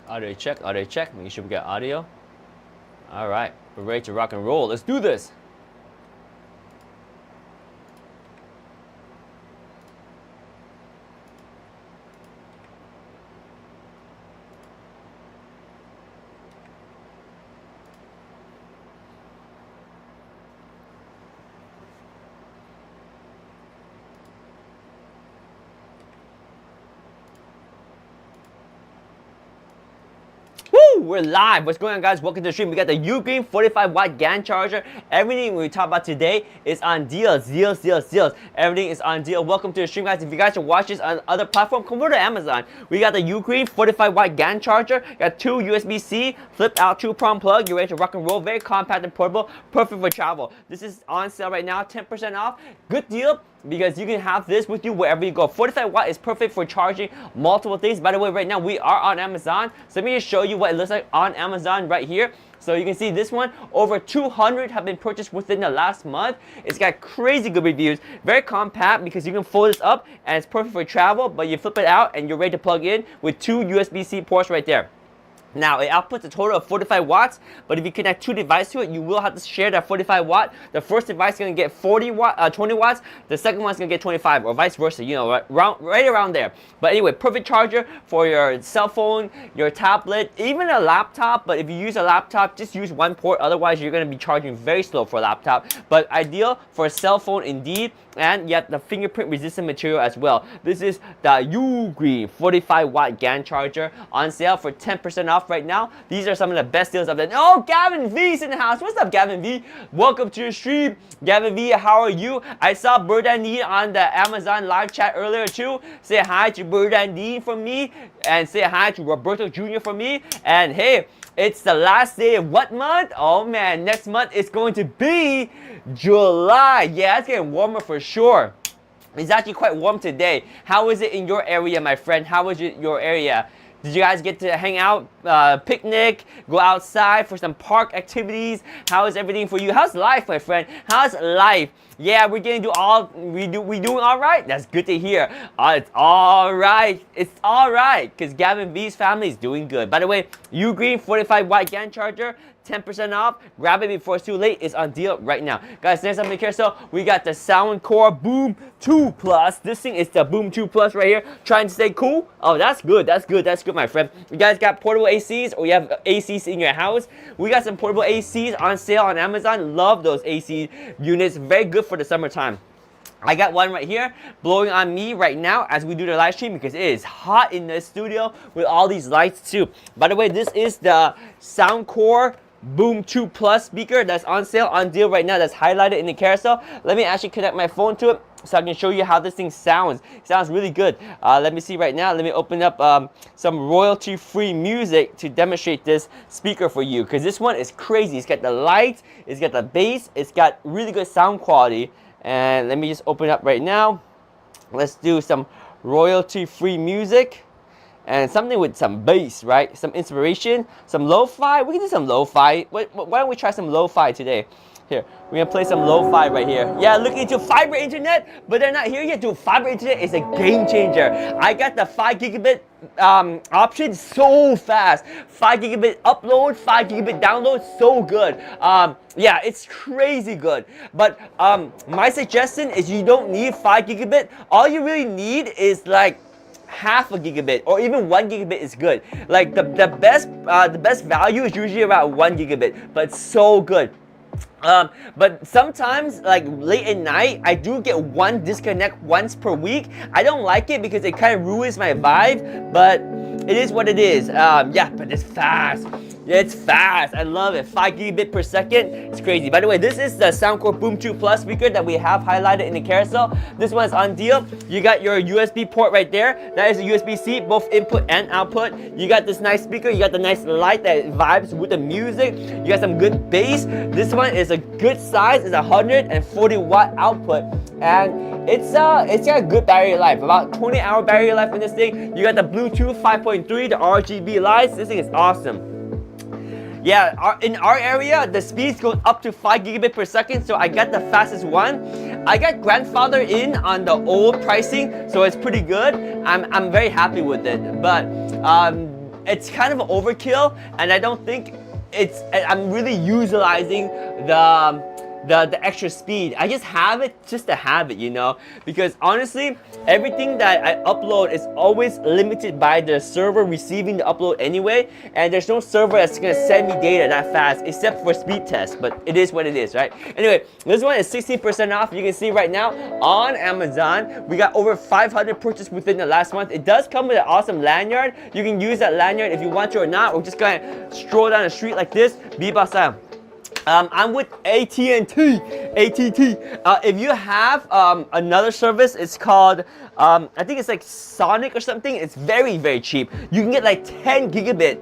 Audio check, audio check. Make sure we get audio. All right, we're ready to rock and roll. Let's do this. Woo! We're live. What's going on, guys? Welcome to the stream. We got the Ugreen 45-watt GAN charger. Everything we talk about today is on deals. Everything is on deal. Welcome to the stream, guys. If you guys should watch this on other platform, come over to Amazon. We got the Ugreen 45-watt GAN charger. Got two USB-C, flipped out 2-prong plug. You're ready to rock and roll. Very compact and portable. Perfect for travel. This is on sale right now, 10% off. Good deal, because you can have this with you wherever you go. 45 watt is perfect for charging multiple things. By the way, right now we are on Amazon. So let me just show you what it looks like on Amazon right here. So you can see this one, over 200 have been purchased within the last month. It's got crazy good reviews. Very compact because you can fold this up and it's perfect for travel, but you flip it out and you're ready to plug in with two USB-C ports right there. Now, it outputs a total of 45 watts, but if you connect two devices to it, you will have to share that 45 watt. The first device is going to get 20 watts, the second one is going to get 25, or vice versa, you know, right around there. But anyway, perfect charger for your cell phone, your tablet, even a laptop. But if you use a laptop, just use one port, otherwise you're going to be charging very slow for a laptop. But ideal for a cell phone indeed, and yet the fingerprint resistant material as well. This is the Ugreen 45 watt GAN charger on sale for 10% off right now. These are some of the best deals I've done. Oh, Gavin V's in the house. What's up, Gavin V? Welcome to the stream. Gavin V, how are you? I saw Bird and Dean on the Amazon live chat earlier too. Say hi to Bird and Dean from me, and say hi to Roberto Jr. from me. And hey, it's the last day of what month? Oh man, next month it's going to be July. Yeah, it's getting warmer for sure. It's actually quite warm today. How is it in your area, my friend? How is it your area? Did you guys get to hang out, picnic, go outside for some park activities? How is everything for you? How's life, my friend? How's life? Yeah, we're gonna do we doing all right? That's good to hear. It's all right. It's all right, because Gavin V's family is doing good. By the way, Ugreen 45 watt GAN charger, 10% off. Grab it before it's too late. It's on deal right now. Guys, next up in the carousel, we got the Soundcore Boom 2 Plus. This thing is the Boom 2 Plus right here. Trying to stay cool. Oh, that's good. That's good. That's good, my friend. You guys got portable ACs, or you have ACs in your house? We got some portable ACs on sale on Amazon. Love those AC units. Very good for the summertime. I got one right here blowing on me right now as we do the live stream, because it is hot in the studio with all these lights too. By the way, this is the Soundcore Boom 2 Plus speaker that's on sale, on deal right now, that's highlighted in the carousel. Let me actually connect my phone to it so I can show you how this thing sounds. It sounds really good. Let me see right now. Let me open up some royalty-free music to demonstrate this speaker for you, because this one is crazy. It's got the lights, it's got the bass, it's got really good sound quality. And let me just open up right now. Let's do some royalty-free music. And something with some bass, right? Some inspiration, some lo-fi. We can do some lo-fi. Why don't we try some lo-fi today? Here, we're gonna play some lo-fi right here. Yeah, looking into fiber internet, but they're not here yet. Dude, fiber internet is a game changer. I got the 5 gigabit option, so fast. 5 gigabit upload, 5 gigabit download, so good. Yeah, it's crazy good. But my suggestion is you don't need 5 gigabit. All you really need is like half a gigabit, or even 1 gigabit is good. Like the best value is usually about 1 gigabit, but it's so good. But sometimes, like late at night, I do get one disconnect once per week. I don't like it because it kind of ruins my vibe, but it is what it is. Yeah, but it's fast. It's fast. I love it. 5 gigabit per second. It's crazy. By the way, this is the Soundcore Boom 2 Plus speaker that we have highlighted in the carousel. This one is on deal. You got your USB port right there. That is a USB-C, both input and output. You got this nice speaker. You got the nice light that vibes with the music. You got some good bass. This one is a good size. It's 140 watt output, and it's got a good battery life. About 20-hour battery life in this thing. You got the Bluetooth 5.3, the RGB lights. This thing is awesome. Yeah, in our area, the speeds go up to 5 gigabit per second, so I got the fastest one. I got grandfather in on the old pricing, so it's pretty good. I'm very happy with it. But it's kind of an overkill, and I don't think I'm really utilizing the extra speed. I just have it just to have it, you know, because honestly, everything that I upload is always limited by the server receiving the upload anyway, and there's no server that's gonna send me data that fast except for speed tests, but it is what it is, right? Anyway, this one is 16% off. You can see right now on Amazon, we got over 500 purchases within the last month. It does come with an awesome lanyard. You can use that lanyard if you want to or not, or just gonna stroll down the street like this, bebop style. I'm with AT&T. If you have another service, it's called, I think it's like Sonic or something. It's very, very cheap. You can get like 10 gigabit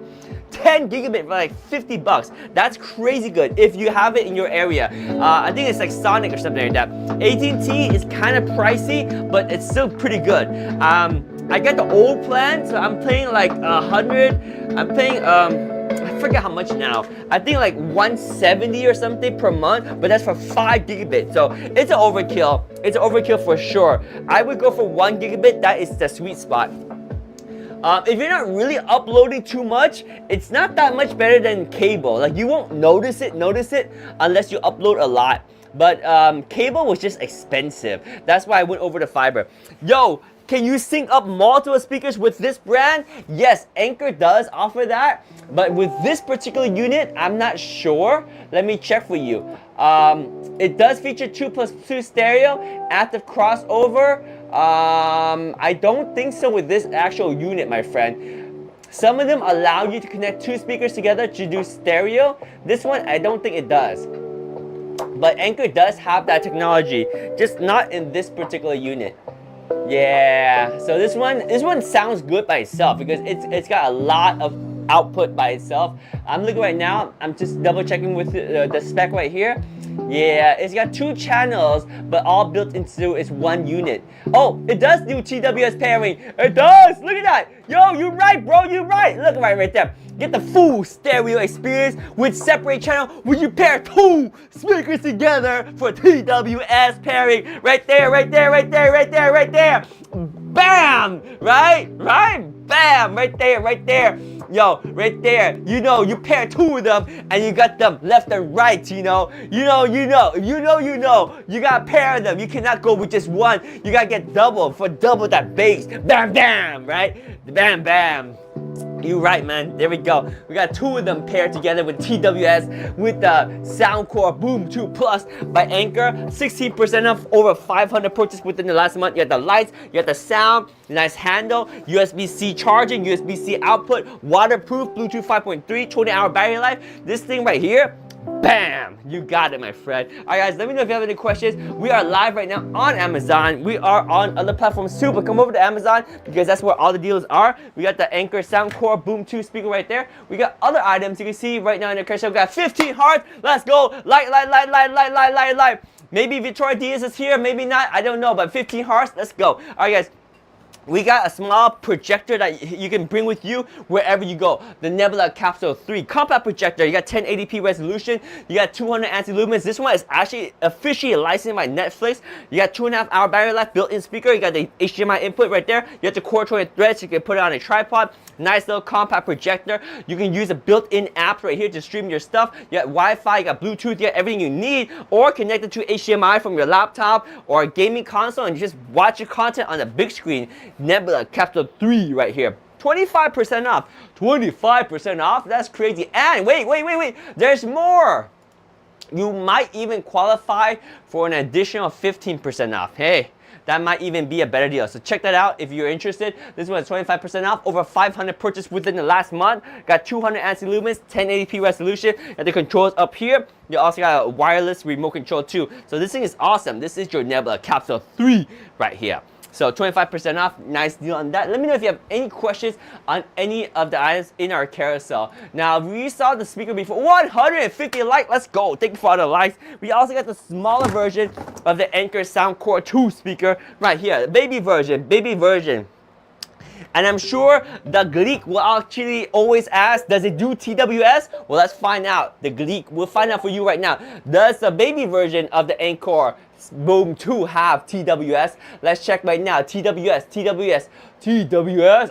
for like 50 bucks. That's crazy good if you have it in your area. I think it's like Sonic or something like that. AT&T is kind of pricey, but it's still pretty good. I got the old plan, so I'm paying like 100. I'm paying I forget how much now. I think like 170 or something per month, but that's for 5 gigabit. So it's an overkill. It's an overkill for sure. I would go for 1 gigabit. That is the sweet spot. If you're not really uploading too much, it's not that much better than cable. Like you won't notice it unless you upload a lot. But cable was just expensive. That's why I went over to fiber. Yo, can you sync up multiple speakers with this brand? Yes, Anker does offer that, but with this particular unit, I'm not sure. Let me check for you. It does feature 2+2 stereo, active crossover. I don't think so with this actual unit, my friend. Some of them allow you to connect 2 speakers together to do stereo. This one, I don't think it does. But Anker does have that technology, just not in this particular unit. Yeah, so this one sounds good by itself because it's got a lot of output by itself. I'm looking right now, I'm just double checking with the spec right here. Yeah, it's got 2 channels, but all built into its one unit. Oh, it does do TWS pairing. It does, look at that. Yo, you're right, bro, you're right. Look right there. Get the full stereo experience with separate channel when you pair 2 speakers together for TWS pairing. Right there. Bam! Right? Bam! Right there. Yo, right there. You know, you pair 2 of them and you got them left and right, you know. You gotta pair them. You cannot go with just one. You gotta get double for double that bass. Bam, bam, right? Bam, bam. You're right, man. There we go. We got 2 of them paired together with TWS with the Soundcore Boom 2 Plus by Anker. 16% off, over 500 purchases within the last month. You got the lights, you got the sound, nice handle, USB-C charging, USB-C output, waterproof, Bluetooth 5.3, 20-hour battery life. This thing right here, bam! You got it, my friend. Alright guys, let me know if you have any questions. We are live right now on Amazon. We are on other platforms too, but come over to Amazon because that's where all the deals are. We got the Anker Soundcore Boom 2 speaker right there. We got other items you can see right now in the carousel. We got 15 hearts. Let's go. Light. Maybe Victoria Diaz is here, maybe not. I don't know, but 15 hearts. Let's go. Alright guys. We got a small projector that you can bring with you wherever you go. The Nebula Capsule 3 compact projector. You got 1080p resolution. You got 200 anti-lumens. This one is actually officially licensed by Netflix. You got 2.5-hour battery life, built-in speaker. You got the HDMI input right there. You got the Core 20 threads. You can put it on a tripod. Nice little compact projector. You can use a built-in app right here to stream your stuff. You got Wi-Fi, you got Bluetooth, you got everything you need, or connect it to HDMI from your laptop or a gaming console and just watch your content on the big screen. Nebula Capsule 3 right here. 25% off. 25% off? That's crazy. And wait. There's more. You might even qualify for an additional 15% off. Hey, that might even be a better deal. So check that out if you're interested. This one is 25% off. Over 500 purchases within the last month. Got 200 anti-lumens, 1080p resolution, and the controls up here. You also got a wireless remote control too. So this thing is awesome. This is your Nebula Capsule 3 right here. So 25% off, nice deal on that. Let me know if you have any questions on any of the items in our carousel. Now, we saw the speaker before, 150 likes, let's go. Thank you for all the likes. We also got the smaller version of the Anker Soundcore 2 speaker right here, the baby version. And I'm sure the Gleek will actually always ask, does it do TWS? Well, let's find out. The Gleek will find out for you right now. Does the baby version of the Anker Boom 2 have TWS. Let's check right now. TWS.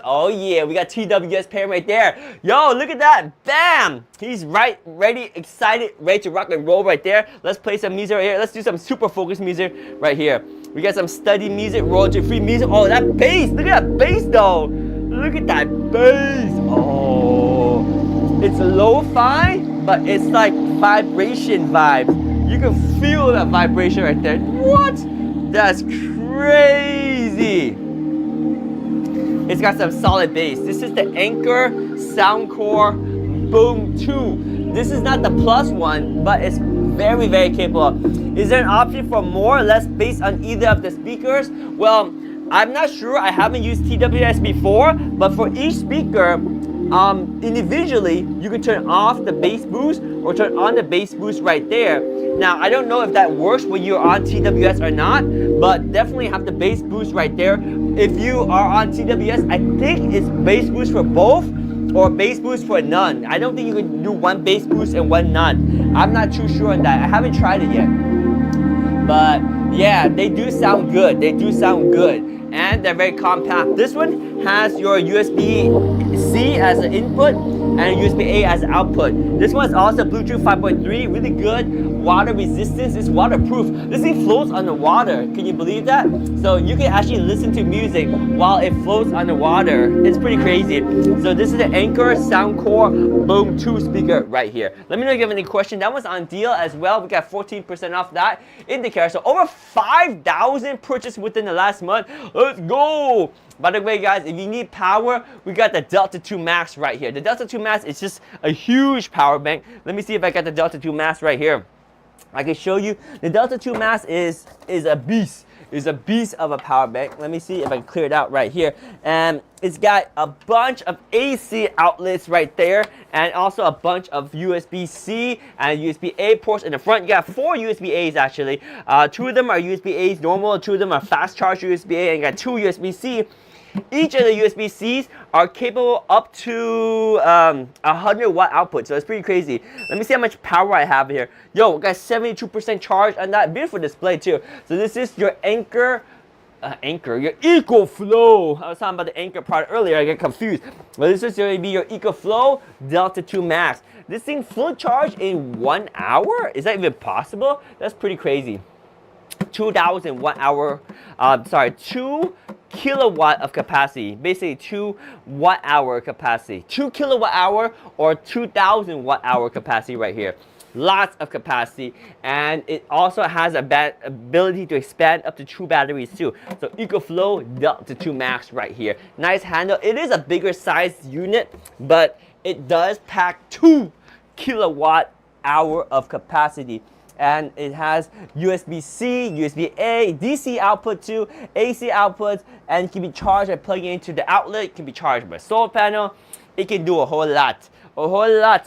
Oh yeah, we got TWS pairing right there. Yo, look at that. Bam! He's right, ready, excited, ready to rock and roll right there. Let's play some music right here. Let's do some super focused music right here. We got some steady music, royalty free music. Oh, that bass. Look at that bass though. Look at that bass. Oh, it's lo-fi, but it's like vibration vibes. You can feel that vibration right there. What? That's crazy. It's got some solid bass. This is the Anker Soundcore Boom 2. This is not the plus one, but it's very, very capable. Is there an option for more or less bass on either of the speakers? Well, I'm not sure. I haven't used TWS before, but for each speaker, individually, you can turn off the bass boost or turn on the bass boost right there. Now, I don't know if that works when you're on TWS or not, but definitely have the bass boost right there. If you are on TWS, I think it's bass boost for both or bass boost for none. I don't think you can do one bass boost and one none. I'm not too sure on that. I haven't tried it yet. But yeah, they do sound good. And they're very compact. This one has your USB-C as an input and USB-A as an output. This one is also Bluetooth 5.3, really good. Water resistance, it's waterproof. This thing floats on the water. Can you believe that? So you can actually listen to music while it floats on the water. It's pretty crazy. So this is the Anker Soundcore Boom 2 speaker right here. Let me know if you have any questions. That one's on deal as well. We got 14% off that indicator. So over 5,000 purchases within the last month. Let's go! By the way, guys, if you need power, we got the Delta 2 Max right here. The Delta 2 Max is just a huge power bank. Let me see if I got the Delta 2 Max right here. I can show you. The Delta 2 Max is a beast. It's a beast of a power bank. Let me see if I can clear it out right here. And it's got a bunch of AC outlets right there, and also a bunch of USB-C and USB-A ports in the front. You got 4 USB-As actually. 2 of them are USB-As normal, 2 of them are fast charge USB-A, and you got 2 USB-C. Each of the USB-Cs are capable up to 100 watt output, so it's pretty crazy. Let me see how much power I have here. Yo, we got 72% charge on that. Beautiful display too. So this is your Anker, your EcoFlow. I was talking about the Anker product earlier, I get confused. But this is going to be your EcoFlow Delta 2 Max. This thing full charge in 1 hour? Is that even possible? That's pretty crazy. 2,000 watt hour, 2 kilowatt of capacity, basically 2 watt hour capacity, 2 kilowatt hour or 2,000 watt hour capacity right here. Lots of capacity, and it also has a ability to expand up to 2 batteries too. So EcoFlow Delta 2 Max right here. Nice handle. It is a bigger size unit, but it does pack 2 kilowatt hour of capacity. And it has USB-C, USB-A, DC output too, AC outputs, and it can be charged by plugging into the outlet. It can be charged by solar panel. It can do a whole lot,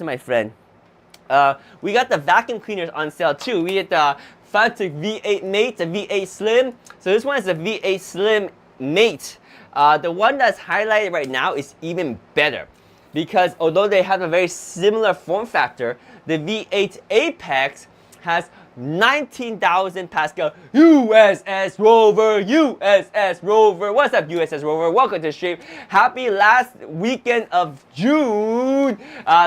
my friend. We got the vacuum cleaners on sale too. We get the Fanatec V8 Mate, the V8 Slim. So this one is the V8 Slim Mate. The one that's highlighted right now is even better, because although they have a very similar form factor, the V8 Apex has 19,000 Pascal USS Rover. What's up, USS Rover? Welcome to the stream. Happy last weekend of June.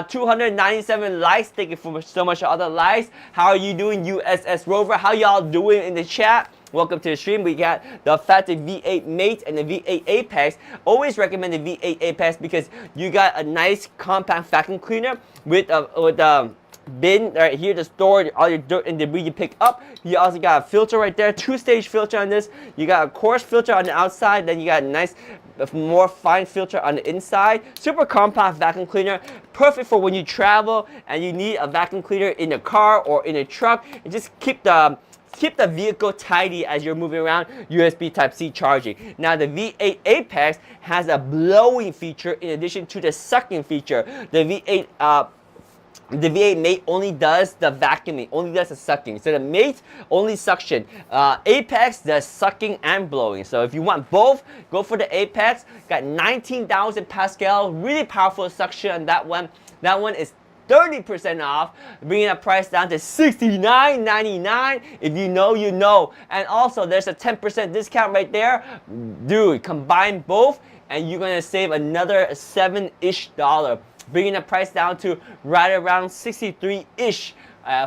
297 likes. Thank you for so much for all the likes. How are you doing, USS Rover? How y'all doing in the chat? Welcome to the stream. We got the Fanatec V8 Mate and the V8 Apex. Always recommend the V8 Apex because you got a nice compact vacuum cleaner with bin right here to store all your dirt and debris you pick up. You also got a filter right there, 2-stage filter on this. You got a coarse filter on the outside, then you got a nice more fine filter on the inside. Super compact vacuum cleaner, perfect for when you travel and you need a vacuum cleaner in a car or in a truck, and just keep the vehicle tidy as you're moving around. USB Type-C charging. Now the V8 Apex has a blowing feature in addition to the sucking feature. The V8 Mate only does the vacuuming, only does the sucking. So the Mate only suction. Apex does sucking and blowing. So if you want both, go for the Apex. Got 19,000 Pascal, really powerful suction on that one. That one is 30% off, bringing the price down to $69.99. If you know, you know. And also, there's a 10% discount right there. Dude, combine both, and you're gonna save another $7-ish, bringing the price down to right around 63-ish.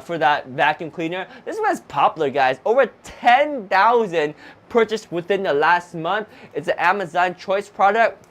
For that vacuum cleaner. This one's popular, guys. Over 10,000 purchased within the last month. It's an Amazon Choice product.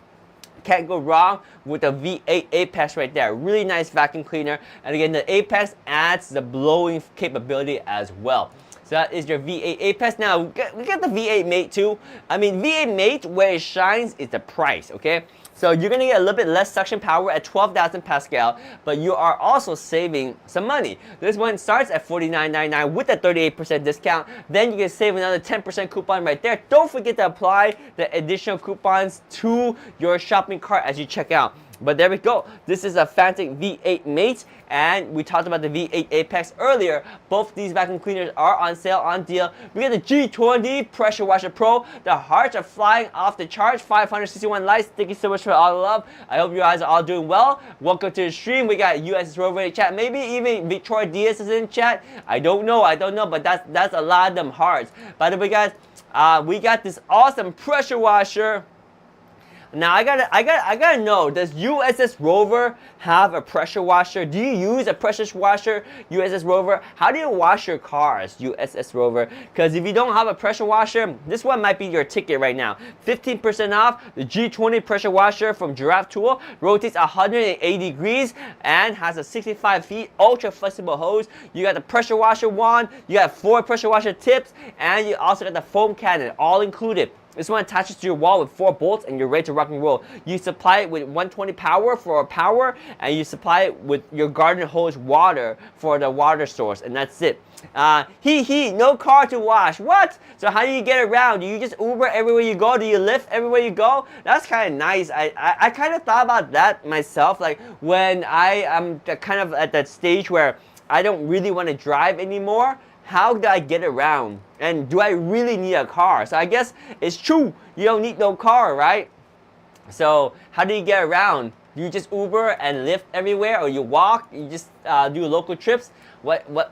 Can't go wrong with the V8 Apex right there. Really nice vacuum cleaner. And again, the Apex adds the blowing capability as well. So that is your V8 Apex. Now, we got the V8 Mate too. I mean, V8 Mate, where it shines is the price, okay? So you're gonna get a little bit less suction power at 12,000 Pascal, but you are also saving some money. This one starts at $49.99 with a 38% discount. Then you can save another 10% coupon right there. Don't forget to apply the additional coupons to your shopping cart as you check out. But there we go. This is a Fanatec V8 Mate, and we talked about the V8 Apex earlier. Both these vacuum cleaners are on sale, on deal. We got the G20 Pressure Washer Pro. The hearts are flying off the charts. 561 likes. Thank you so much for all the love. I hope you guys are all doing well. Welcome to the stream. We got USS Rover in chat. Maybe even Victoria Diaz is in chat. I don't know, but that's a lot of them hearts. By the way, guys, we got this awesome pressure washer. Now I gotta know, does USS Rover have a pressure washer? Do you use a pressure washer, USS Rover? How do you wash your cars, USS Rover? Because if you don't have a pressure washer, this one might be your ticket right now. 15% off, the G20 pressure washer from Giraffe Tool, rotates 180 degrees and has a 65 feet ultra flexible hose. You got the pressure washer wand, you got 4 pressure washer tips, and you also got the foam cannon, all included. This one attaches to your wall with 4 bolts and you're ready to rock and roll. You supply it with 120 power for power, and you supply it with your garden hose water for the water source, and that's it. No car to wash. What? So how do you get around? Do you just Uber everywhere you go? Do you Lyft everywhere you go? That's kind of nice. I kind of thought about that myself, like when I am kind of at that stage where I don't really want to drive anymore. How do I get around? And do I really need a car? So I guess it's true. You don't need no car, right? So how do you get around? Do you just Uber and Lyft everywhere, or you walk? You just do local trips?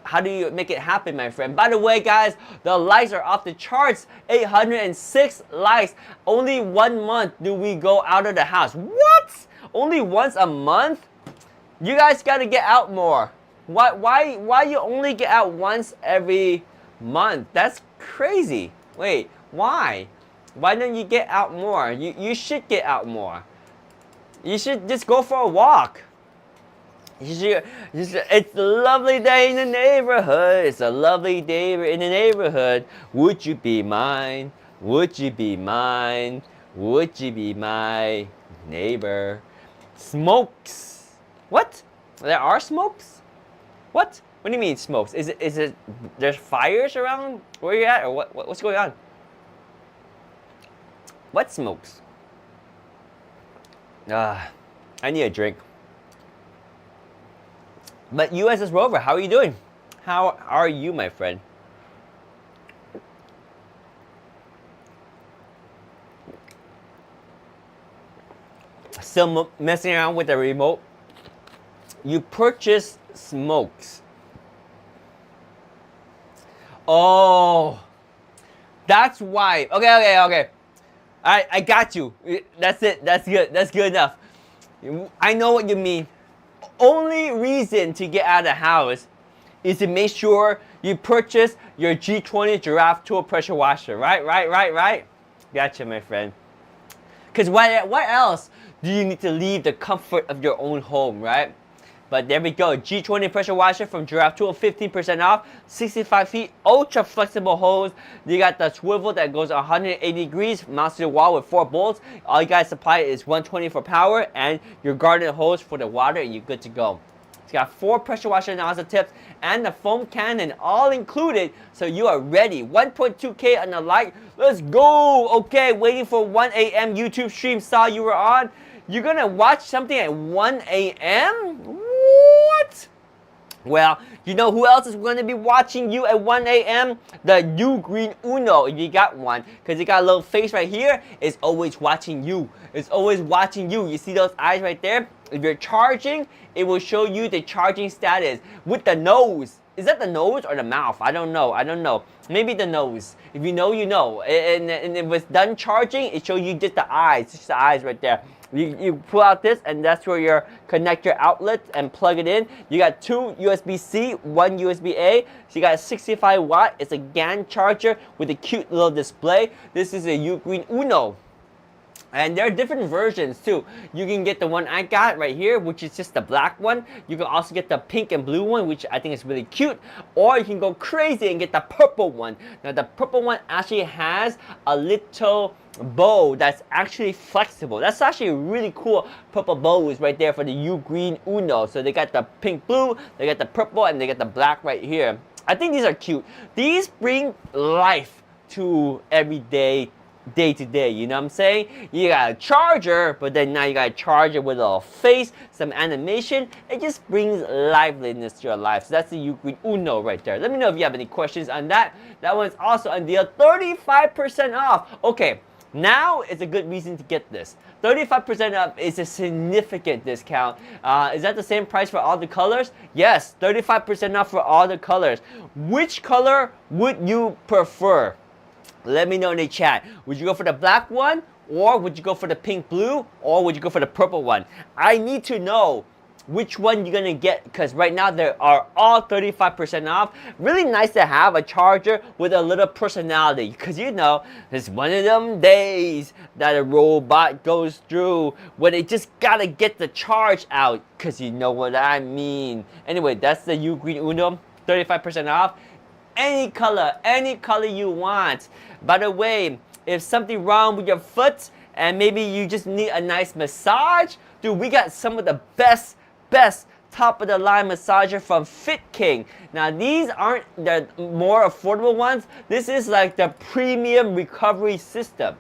How do you make it happen, my friend? By the way, guys, the likes are off the charts. 806 likes. Only 1 month do we go out of the house. What? Only once a month? You guys gotta get out more. Why you only get out once every month? That's crazy. Wait, why? Why don't you get out more? You should get out more. You should just go for a walk. It's a lovely day in the neighborhood. It's a lovely day in the neighborhood. Would you be mine? Would you be mine? Would you be my neighbor? Smokes. What? There are smokes? What? What do you mean smokes? Is it there's fires around where you're at, or what's going on? What smokes? I need a drink. But USS Rover, how are you doing? How are you, my friend? Still messing around with the remote? You purchased smokes. Oh, that's why. Okay. I got you. That's it. That's good. That's good enough. I know what you mean. Only reason to get out of the house is to make sure you purchase your G20 Giraffe Tool pressure washer. Right? Gotcha, my friend. Because what else do you need to leave the comfort of your own home, right? But there we go. G20 pressure washer from Giraffe Tool, 15% off, 65 feet, ultra flexible hose. You got the swivel that goes 180 degrees, mounts to the wall with 4 bolts. All you guys supply is 120 for power and your garden hose for the water, and you're good to go. It's got 4 pressure washer nozzle tips and the foam cannon all included, so you are ready. 1.2K on the like. Let's go. Okay, waiting for 1 a.m. YouTube stream. Saw you were on. You're gonna watch something at 1 a.m.? What? Well, you know who else is going to be watching you at 1 a.m.? The Ugreen Uno, if you got one. Because you got a little face right here. It's always watching you. It's always watching you. You see those eyes right there? If you're charging, it will show you the charging status with the nose. Is that the nose or the mouth? I don't know. Maybe the nose. If you know, you know. And if it's done charging, it shows you just the eyes. Just the eyes right there. You pull out this, and that's where you connect your outlet and plug it in. You got 2 USB-C, 1 USB-A. So you got a 65 watt. It's a GAN charger with a cute little display. This is a Ugreen Uno. And there are different versions too. You can get the one I got right here, which is just the black one. You can also get the pink and blue one, which I think is really cute. Or you can go crazy and get the purple one. Now the purple one actually has a little bow that's actually flexible. That's actually a really cool purple bows right there for the Ugreen Uno. So they got the pink blue, they got the purple, and they got the black right here. I think these are cute. These bring life to everyday day to day, you know what I'm saying? You got a charger, but then now you got a charger with a little face, some animation. It just brings liveliness to your life. So that's the Ugreen Uno right there. Let me know if you have any questions on that. That one's also on deal, 35% off. Okay, now is a good reason to get this. 35% off is a significant discount. Is that the same price for all the colors? Yes, 35% off for all the colors. Which color would you prefer? Let me know in the chat. Would you go for the black one? Or would you go for the pink blue? Or would you go for the purple one? I need to know which one you're gonna get, because right now they are all 35% off. Really nice to have a charger with a little personality, because you know, it's one of them days that a robot goes through when they just gotta get the charge out, because you know what I mean. Anyway, that's the Ugreen Uno, 35% off. Any color you want. By the way, if something wrong with your foot and maybe you just need a nice massage, dude, we got some of the best top of the line massager from FitKing. Now these aren't the more affordable ones. This is like the premium recovery system.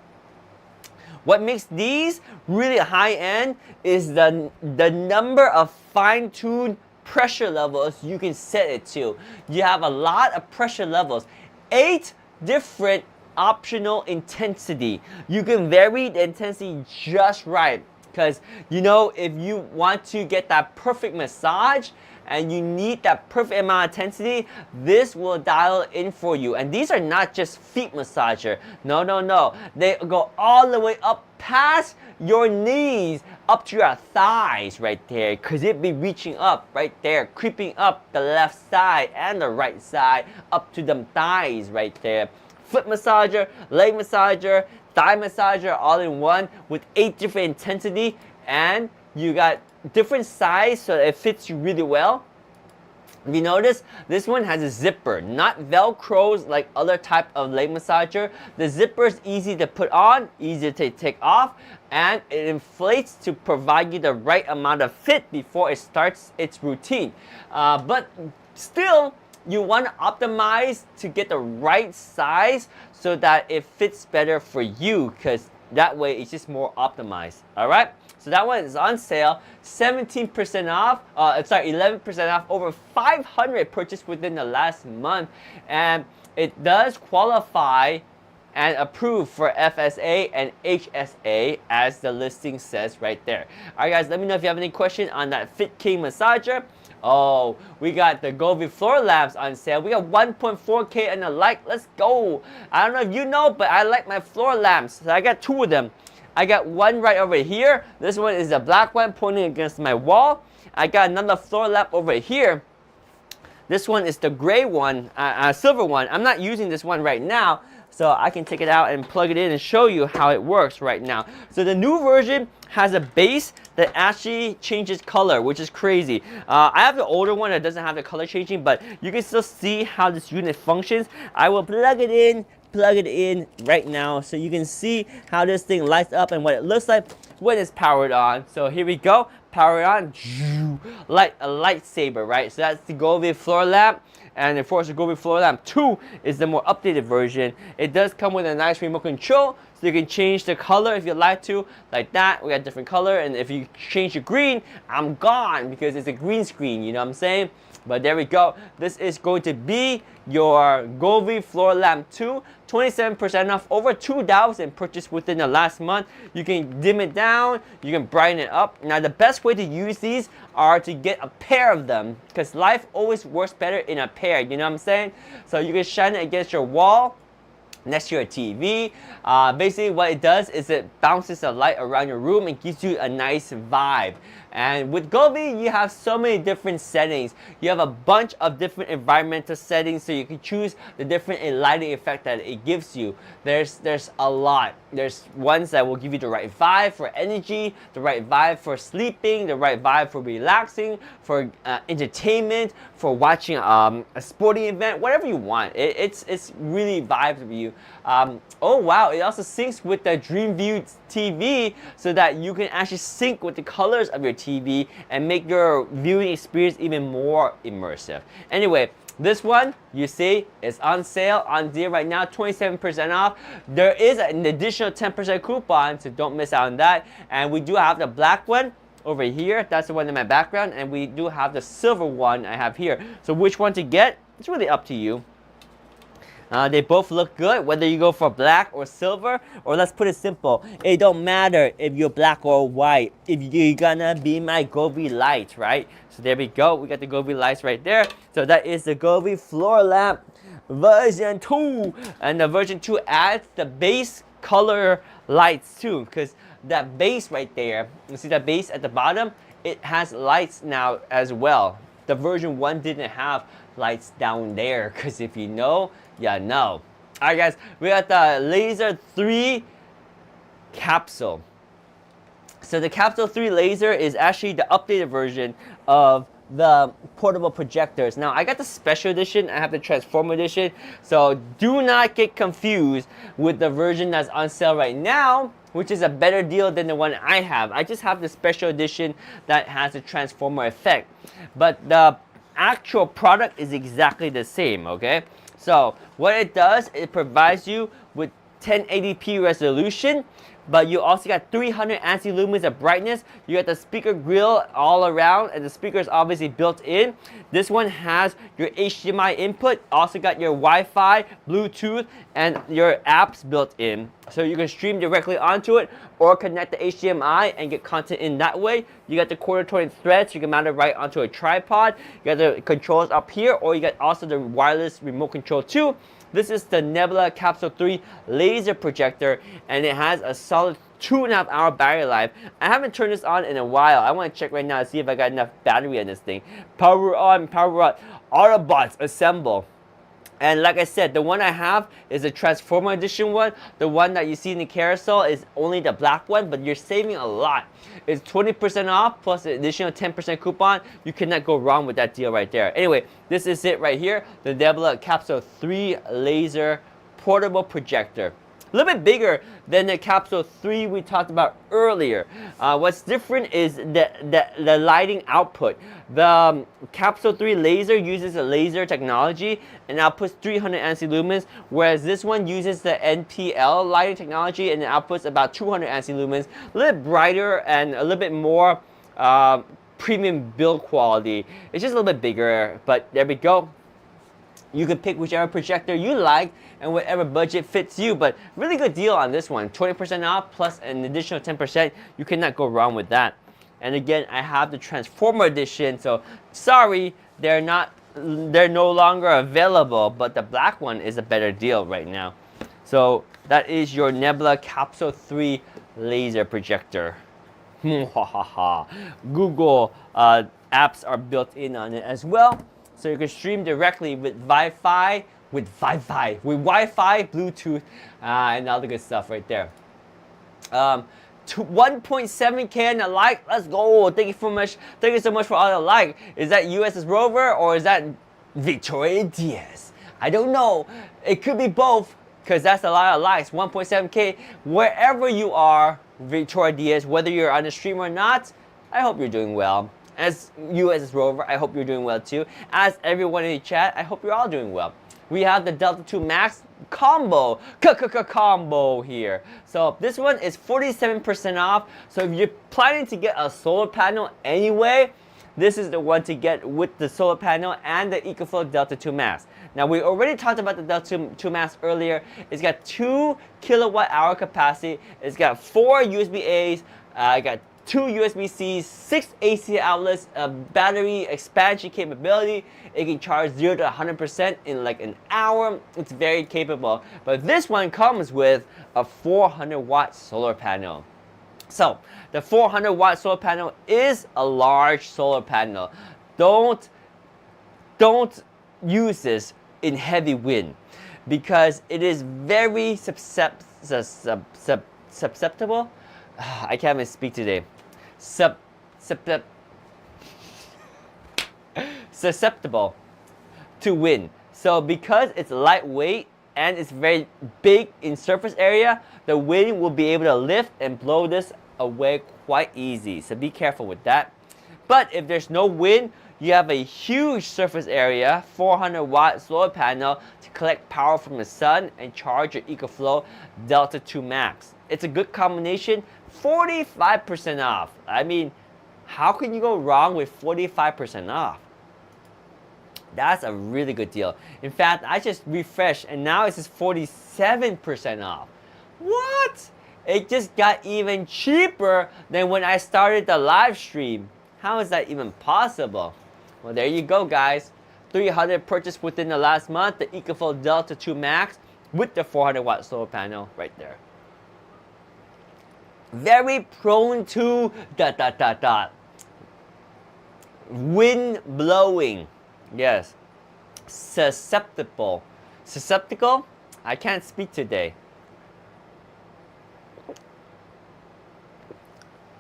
What makes these really high end is the number of fine-tuned pressure levels you can set it to. You have a lot of pressure levels, 8 different optional intensity. You can vary the intensity just right, because you know, if you want to get that perfect massage and you need that perfect amount of intensity, this will dial in for you. And these are not just feet massager. No. They go all the way up past your knees, up to your thighs right there, because it be reaching up right there, creeping up the left side and the right side, up to them thighs right there. Foot massager, leg massager, thigh massager, all in one with 8 different intensity, and you got different size so that it fits you really well. If you notice, this one has a zipper, not Velcros like other type of leg massager. The zipper is easy to put on, easy to take off, and it inflates to provide you the right amount of fit before it starts its routine. But still, you want to optimize to get the right size so that it fits better for you, because that way it's just more optimized. Alright? So that one is on sale, 17% off, 11% off, over 500 purchased within the last month. And it does qualify and approved for FSA and HSA, as the listing says right there. Alright guys, let me know if you have any question on that FitKing massager. Oh, we got the Govee floor lamps on sale. We got 1.4K and a like. Let's go. I don't know if you know, but I like my floor lamps. So I got 2 of them. I got one right over here. This one is the black one pointing against my wall. I got another floor lamp over here. This one is the gray one, silver one. I'm not using this one right now, so I can take it out and plug it in and show you how it works right now. So the new version has a base that actually changes color, which is crazy. I have the older one that doesn't have the color changing, but you can still see how this unit functions. I will plug it in right now so you can see how this thing lights up and what it looks like when it's powered on. So here we go, power on, like a lightsaber, right? So that's the Govee floor lamp. And of course, the Govee Floor Lamp 2 is the more updated version. It does come with a nice remote control, So you can change the color if you like to, like that. We got different color, and if you change the green, I'm gone because it's a green screen, you know what I'm saying? But there we go. This is going to be your Govee Floor Lamp 2, 27% off, over 2,000 purchased within the last month. You can dim it down, you can brighten it up. Now the best way to use these are to get a pair of them, because life always works better in a pair, you know what I'm saying? So you can shine it against your wall, next to your TV. Basically what it does is it bounces the light around your room and gives you a nice vibe. And with Govee, you have so many different settings. You have a bunch of different environmental settings, so you can choose the different lighting effect that it gives you. There's a lot. There's ones that will give you the right vibe for energy, the right vibe for sleeping, the right vibe for relaxing, for entertainment, for watching a sporting event, whatever you want. It's really vibes with you. Oh wow, it also syncs with the DreamView TV so that you can actually sync with the colors of your TV and make your viewing experience even more immersive. Anyway, this one, you see, is on sale, on deal right now, 27% off. There is an additional 10% coupon, so don't miss out on that. And we do have the black one over here. That's the one in my background. And we do have the silver one I have here. So which one to get, it's really up to you. They both look good, whether you go for black or silver, or let's put it simple, it don't matter if you're black or white, if you're gonna be my Govee light, right? So there we go, we got the Govee lights right there. So that is the Govee Floor Lamp version 2, and the version 2 adds the base color lights too, because that base right there, you see that base at the bottom, it has lights now as well. The version 1 didn't have lights down there, because if you know, yeah, no. Alright guys, we got the Laser 3 capsule. So the Capsule 3 Laser is actually the updated version of the portable projectors. Now I got the special edition, I have the Transformer edition, so do not get confused with the version that's on sale right now, which is a better deal than the one I have. I just have the special edition that has a Transformer effect. But the actual product is exactly the same, okay? So what it does, it provides you with 1080p resolution, but you also got 300 ANSI lumens of brightness. You got the speaker grill all around, and the speaker is obviously built in. This one has your HDMI input, also got your Wi-Fi, Bluetooth, and your apps built in. So you can stream directly onto it or connect the HDMI and get content in that way. You got the quarter-turn threads, you can mount it right onto a tripod. You got the controls up here, or you got also the wireless remote control too. This is the Nebula Capsule 3 laser projector, and it has a solid 2.5 hour battery life. I haven't turned this on in a while. I want to check right now to see if I got enough battery on this thing. Power on, power up. Autobots assemble. And like I said, the one I have is a Transformer edition one. The one that you see in the carousel is only the black one, but you're saving a lot. It's 20% off plus an additional 10% coupon. You cannot go wrong with that deal right there. Anyway, this is it right here. The Nebula Capsule 3 laser portable projector. A little bit bigger than the Capsule 3 we talked about earlier. What's different is the lighting output. The Capsule 3 laser uses a laser technology and outputs 300 ANSI lumens, whereas this one uses the NPL lighting technology and it outputs about 200 ANSI lumens. A little bit brighter and a little bit more premium build quality. It's just a little bit bigger, but there we go. You can pick whichever projector you like and whatever budget fits you, but really good deal on this one. 20% off plus an additional 10%. You cannot go wrong with that. And again, I have the Transformer edition, so sorry, they're no longer available, but the black one is a better deal right now. So that is your Nebula Capsule 3 laser projector. Google apps are built in on it as well. So you can stream directly with Wi-Fi, Bluetooth, and all the good stuff right there. 1.7K and a like. Let's go. Thank you so much. Thank you so much for all the like. Is that USS Rover or is that Victoria Diaz? I don't know. It could be both because that's a lot of likes. 1.7K wherever you are, Victoria Diaz. Whether you're on the stream or not, I hope you're doing well. As USS Rover, I hope you're doing well too. As everyone in the chat, I hope you're all doing well. we have the Delta 2 Max combo, combo here. So this one is 47% off. So if you're planning to get a solar panel anyway, this is the one to get with the solar panel and the EcoFlow Delta 2 Max. Now we already talked about the Delta 2 Max earlier. It's got 2 kilowatt hour capacity. It's got 4 USB-A's. Got 2 USB-C's, 6 AC outlets, a battery expansion capability. It can charge 0 to 100% in like an hour. It's very capable. But this one comes with a 400 watt solar panel. So the 400 watt solar panel is a large solar panel. Don't use this in heavy wind because it is very susceptible. I can't even speak today. Susceptible to wind. So because it's lightweight and it's very big in surface area, the wind will be able to lift and blow this away quite easy. So be careful with that. But if there's no wind, you have a huge surface area, 400 watt solar panel to collect power from the sun and charge your EcoFlow Delta 2 Max. It's a good combination, 45% off. I mean, how can you go wrong with 45% off? That's a really good deal. In fact, I just refreshed and now it's just 47% off. What? It just got even cheaper than when I started the live stream. How is that even possible? Well, there you go, guys. 300 purchased within the last month, the EcoFlow Delta 2 Max with the 400 watt solar panel right there. Very prone to wind blowing. Yes. Susceptible. Susceptible? I can't speak today.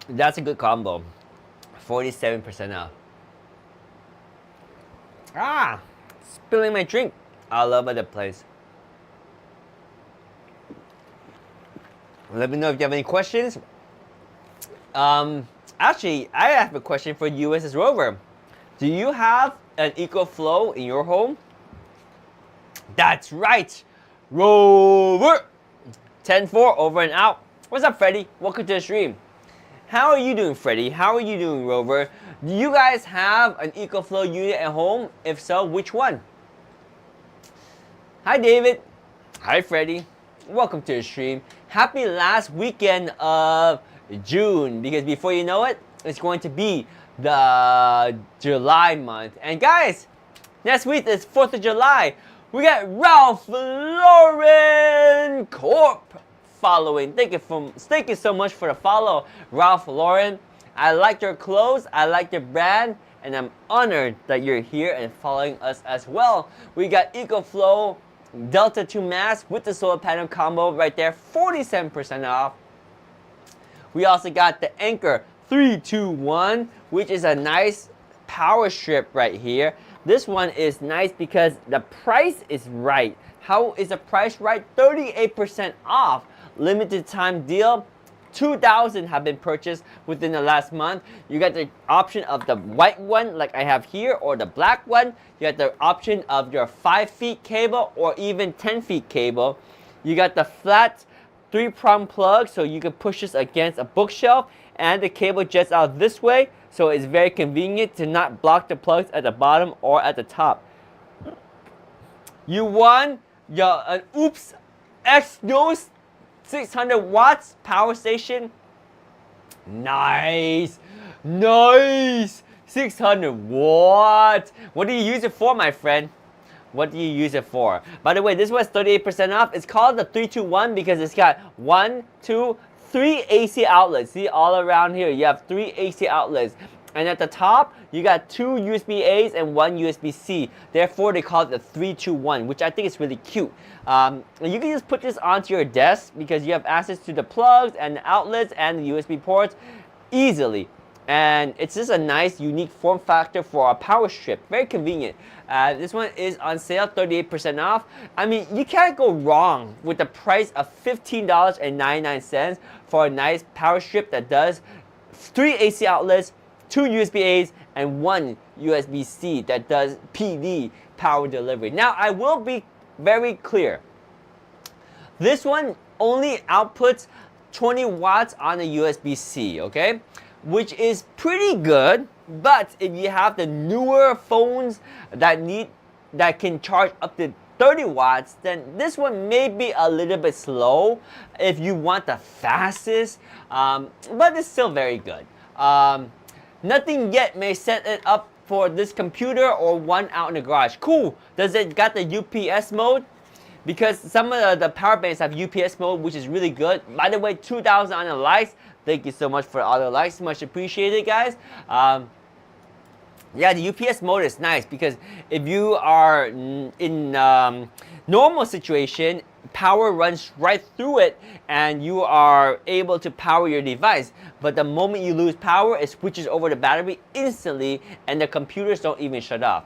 That's a good combo. 47% off. Spilling my drink all over the place. Let me know if you have any questions. Actually, I have a question for USS Rover. Do you have an EcoFlow in your home? That's right, Rover. 10-4 over and out. What's up, Freddy? Welcome to the stream. How are you doing, Freddy? How are you doing, Rover? Do you guys have an EcoFlow unit at home? If so, which one? Hi, David. Hi, Freddy. Welcome to the stream. Happy last weekend of June, because before you know it, it's going to be the July month. And guys, next week is 4th of July. We got Ralph Lauren Corp following. Thank you so much for the follow, Ralph Lauren. I like your clothes, I like your brand, and I'm honored that you're here and following us as well. We got EcoFlow Delta 2 Max with the solar panel combo right there, 47% off. We also got the Anker 321, which is a nice power strip right here. This one is nice because the price is right. How is the price right? 38% off. Limited time deal. 2,000 have been purchased within the last month. You got the option of the white one like I have here, or the black one. You got the option of your 5 feet cable or even 10 feet cable. You got the flat 3-prong plug, so you can push this against a bookshelf, and the cable jets out this way, so it's very convenient to not block the plugs at the bottom or at the top. You won an Oops X-Nose 600 watts power station. Nice, nice. 600 watts. What do you use it for, my friend? What do you use it for? By the way, this was 38% off. It's called the 321 because it's got 1, 2, 3 AC outlets. See, all around here, you have 3 AC outlets. And at the top, you got 2 USB-A's and 1 USB-C. Therefore, they call it the 321, which I think is really cute. You can just put this onto your desk because you have access to the plugs and the outlets and the USB ports easily. And it's just a nice, unique form factor for a power strip. Very convenient. This one is on sale, 38% off. I mean, you can't go wrong with the price of $15.99 for a nice power strip that does 3 AC outlets, 2 USB-A's, and 1 USB-C that does PD power delivery. Now, I will be very clear. This one only outputs 20 watts on the USB-C, okay? Which is pretty good, but if you have the newer phones that can charge up to 30 watts, then this one may be a little bit slow if you want the fastest, but it's still very good. Nothing yet may set it up for this computer or one out in the garage. Cool. Does it got the UPS mode? Because some of the power banks have UPS mode, which is really good. By the way, 2,000 on the likes. Thank you so much for all the likes. Much appreciated, guys. Yeah, the UPS mode is nice because if you are in normal situation, power runs right through it and you are able to power your device. But the moment you lose power, it switches over the battery instantly and the computers don't even shut off.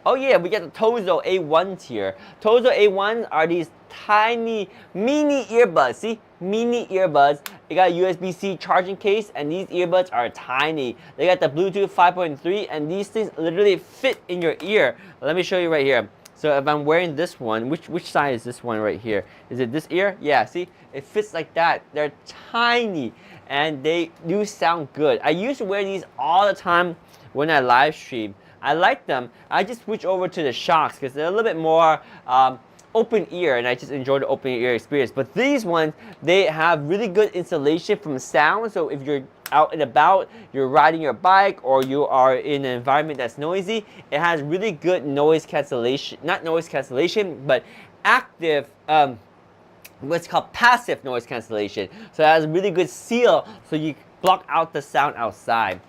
Oh yeah, we got the Tozo A1s here. Tozo A1s are these tiny mini earbuds. See? Mini earbuds. They got a USB-C charging case and these earbuds are tiny. They got the Bluetooth 5.3 and these things literally fit in your ear. Let me show you right here. So if I'm wearing this one, which side is this one right here? Is it this ear? Yeah, see? It fits like that. They're tiny and they do sound good. I used to wear these all the time when I live stream. I like them. I just switch over to the Shocks because they're a little bit more open ear and I just enjoy the open ear experience. But these ones, they have really good insulation from sound. So if you're out and about, you're riding your bike or you are in an environment that's noisy, it has really good noise cancellation, not noise cancellation, but active, what's called passive noise cancellation. So it has a really good seal so you block out the sound outside.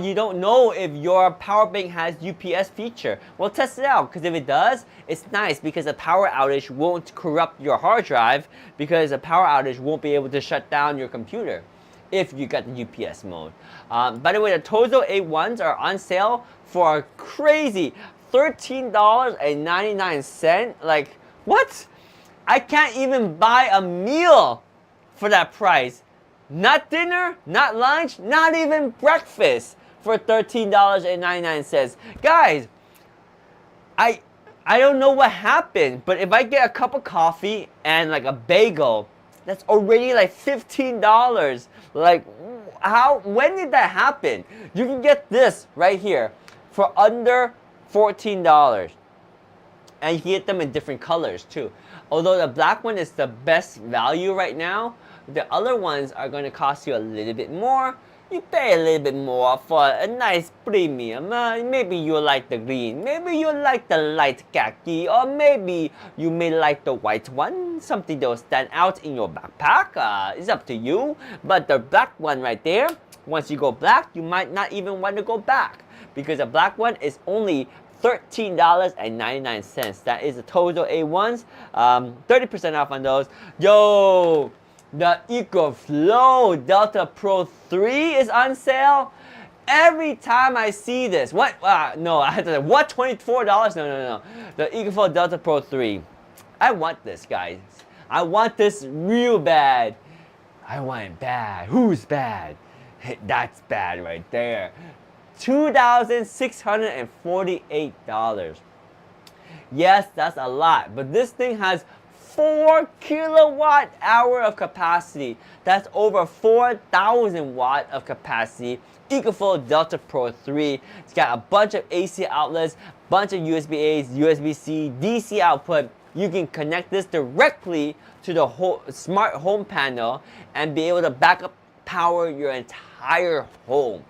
You don't know if your power bank has UPS feature. Well, test it out because if it does, it's nice because a power outage won't corrupt your hard drive because a power outage won't be able to shut down your computer if you got the UPS mode. By the way, the Tozo A1s are on sale for a crazy $13.99. Like, what? I can't even buy a meal for that price. Not dinner, not lunch, not even breakfast for $13.99. Guys, I don't know what happened, but if I get a cup of coffee and like a bagel, that's already like $15. Like, when did that happen? You can get this right here for under $14. And you can get them in different colors too. Although the black one is the best value right now, the other ones are going to cost you a little bit more. You pay a little bit more for a nice premium. Maybe you like the green, maybe you like the light khaki, or maybe you may like the white one, something that will stand out in your backpack. It's up to you. But the black one right there, once you go black, you might not even want to go back because the black one is only $13.99. That is the Tozo A1s. 30% off on those. Yo! The EcoFlow Delta Pro 3 is on sale. Every time I see this, what? No, I had to say, what? $24? No. The EcoFlow Delta Pro 3. I want this, guys. I want this real bad. I want it bad. Who's bad? That's bad right there. $2,648. Yes, that's a lot, but this thing has 4 kilowatt hour of capacity. That's over 4,000 watt of capacity. EcoFlow Delta Pro 3. It's got a bunch of AC outlets, bunch of USB-A's, USB-C, DC output. You can connect this directly to the smart home panel and be able to back up power your entire home.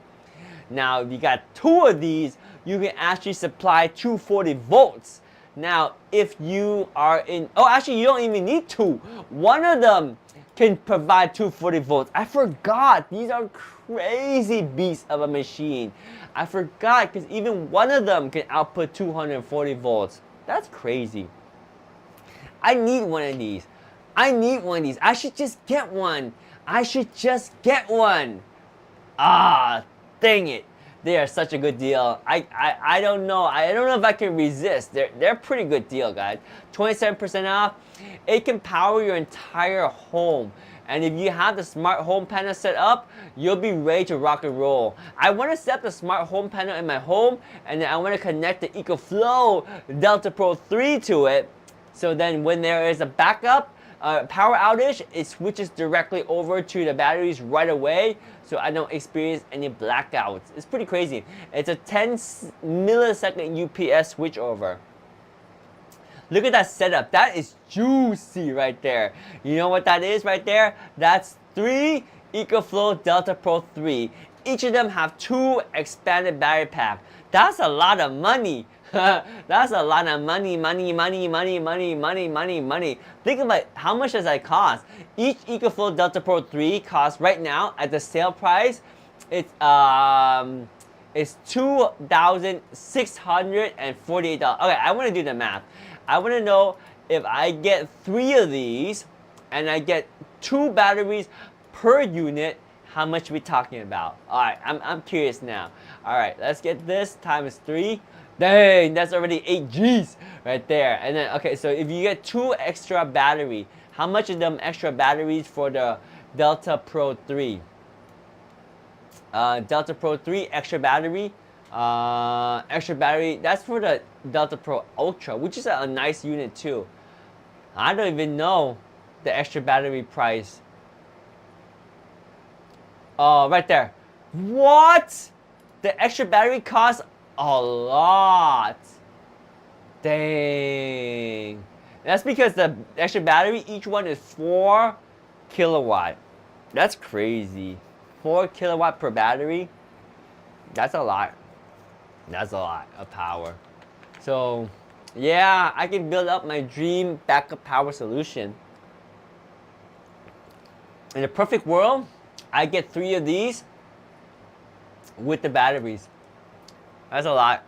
Now, if you got 2 of these, you can actually supply 240 volts. Now, if you are in, actually you don't even need 2. One of them can provide 240 volts. I forgot, these are crazy beasts of a machine. I forgot because even one of them can output 240 volts. That's crazy. I need one of these. I should just get one. Dang it. They are such a good deal. I don't know. I don't know if I can resist. They're a pretty good deal, guys. 27% off. It can power your entire home. And if you have the smart home panel set up, you'll be ready to rock and roll. I want to set up the smart home panel in my home, and then I want to connect the EcoFlow Delta Pro 3 to it. So then when there is a backup power outage, it switches directly over to the batteries right away, so I don't experience any blackouts. It's pretty crazy. It's a 10 millisecond UPS switchover. Look at that setup. That is juicy right there. You know what that is right there? That's 3 EcoFlow Delta Pro 3. Each of them have 2 expanded battery pack. That's a lot of money. That's a lot of money. Think about how much does that cost. Each EcoFlow Delta Pro 3 costs right now at the sale price, it's $2,648. Okay, I want to do the math. I want to know if I get 3 of these and I get 2 batteries per unit, how much are we talking about? Alright, I'm curious now. Alright, let's get this times 3. Dang, that's already 8 G's right there. And then, okay, so if you get 2 extra battery, how much of them extra batteries for the Delta Pro 3? Delta Pro 3 extra battery, that's for the Delta Pro Ultra, which is a nice unit too. I don't even know the extra battery price. Oh, right there. What? The extra battery costs a lot. Dang. That's because the extra battery, each one is 4 kilowatt. That's crazy. 4 kilowatt per battery. That's a lot. That's a lot of power. So, yeah, I can build up my dream backup power solution. In a perfect world, I get 3 of these with the batteries. That's a lot.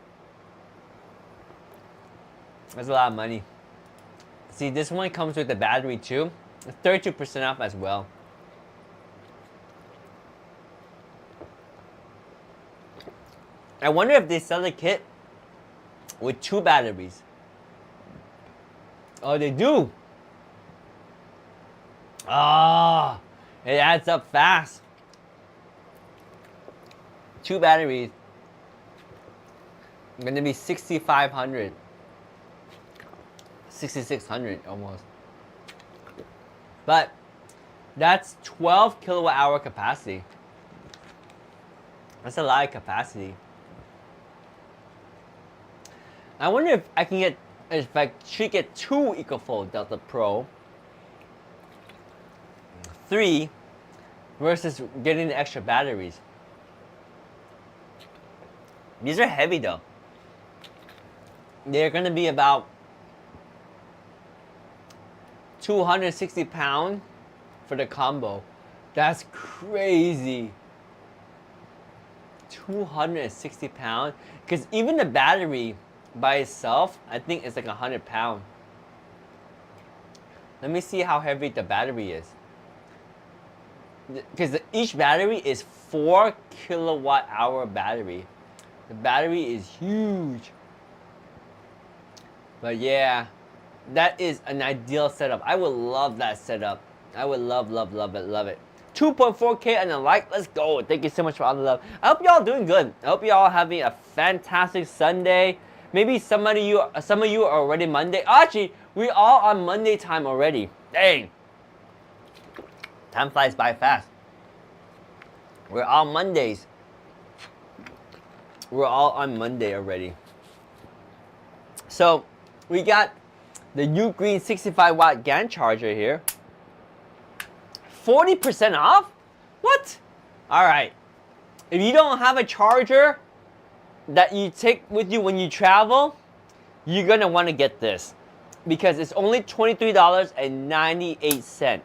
That's a lot of money. See, this one comes with the battery too. 32% off as well. I wonder if they sell a kit with 2 batteries. Oh, they do. Ah, it adds up fast. 2 batteries. Gonna be 6,500. 6,600 almost. But that's 12 kilowatt hour capacity. That's a lot of capacity. I wonder if I can get, if I should get 2 EcoFlow Delta Pro 3 versus getting the extra batteries. These are heavy though. They're gonna be about 260 pounds for the combo. That's crazy. 260 pounds, because even the battery by itself, I think it's like 100 pounds. Let me see how heavy the battery is. Because each battery is 4 kilowatt hour battery. The battery is huge. But yeah, that is an ideal setup. I would love that setup. I would love it. 2.4K and a like. Let's go. Thank you so much for all the love. I hope y'all doing good. I hope y'all having a fantastic Sunday. Maybe some of you are already Monday. Actually, we all on Monday time already. Dang. Time flies by fast. We're all Mondays. We're all on Monday already. So, we got the Ugreen 65 watt GAN charger here. 40% off? What? Alright. If you don't have a charger that you take with you when you travel, you're gonna want to get this, because it's only $23.98.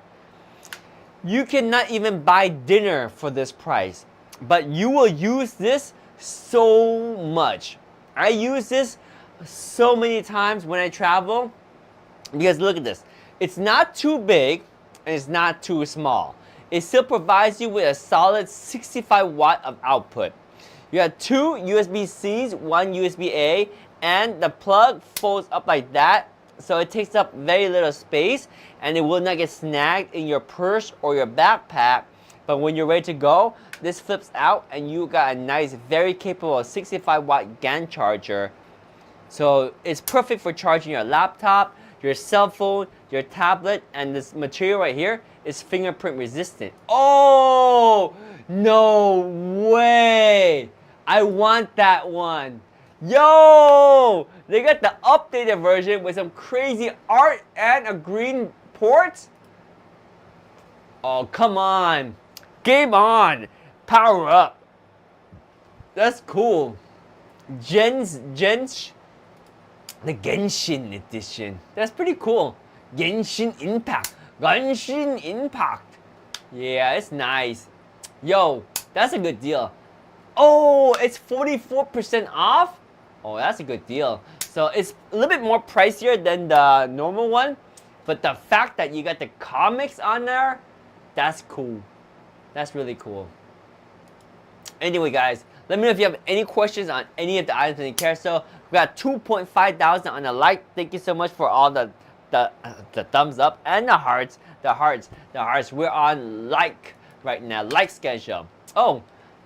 You cannot even buy dinner for this price, but you will use this so much. I use this so many times when I travel, because look at this. It's not too big and it's not too small. It still provides you with a solid 65 watt of output. You have 2 USB-Cs, 1 USB-A, and the plug folds up like that, so it takes up very little space and it will not get snagged in your purse or your backpack. But when you're ready to go, this flips out and you got a nice, very capable 65 watt GAN charger. So it's perfect for charging your laptop, your cell phone, your tablet, and this material right here is fingerprint resistant. Oh, no way. I want that one. Yo, they got the updated version with some crazy art and a green port. Oh, come on. Game on. Power up. That's cool. The Genshin edition. That's pretty cool. Genshin Impact. Genshin Impact. Yeah, it's nice. Yo, that's a good deal. Oh, it's 44% off? Oh, that's a good deal. So it's a little bit more pricier than the normal one, but the fact that you got the comics on there, that's cool. That's really cool. Anyway, guys, let me know if you have any questions on any of the items in the carousel. We got 2.5 thousand on the like. Thank you so much for all the thumbs up and the hearts. The hearts. We're on like right now. Like schedule. Oh,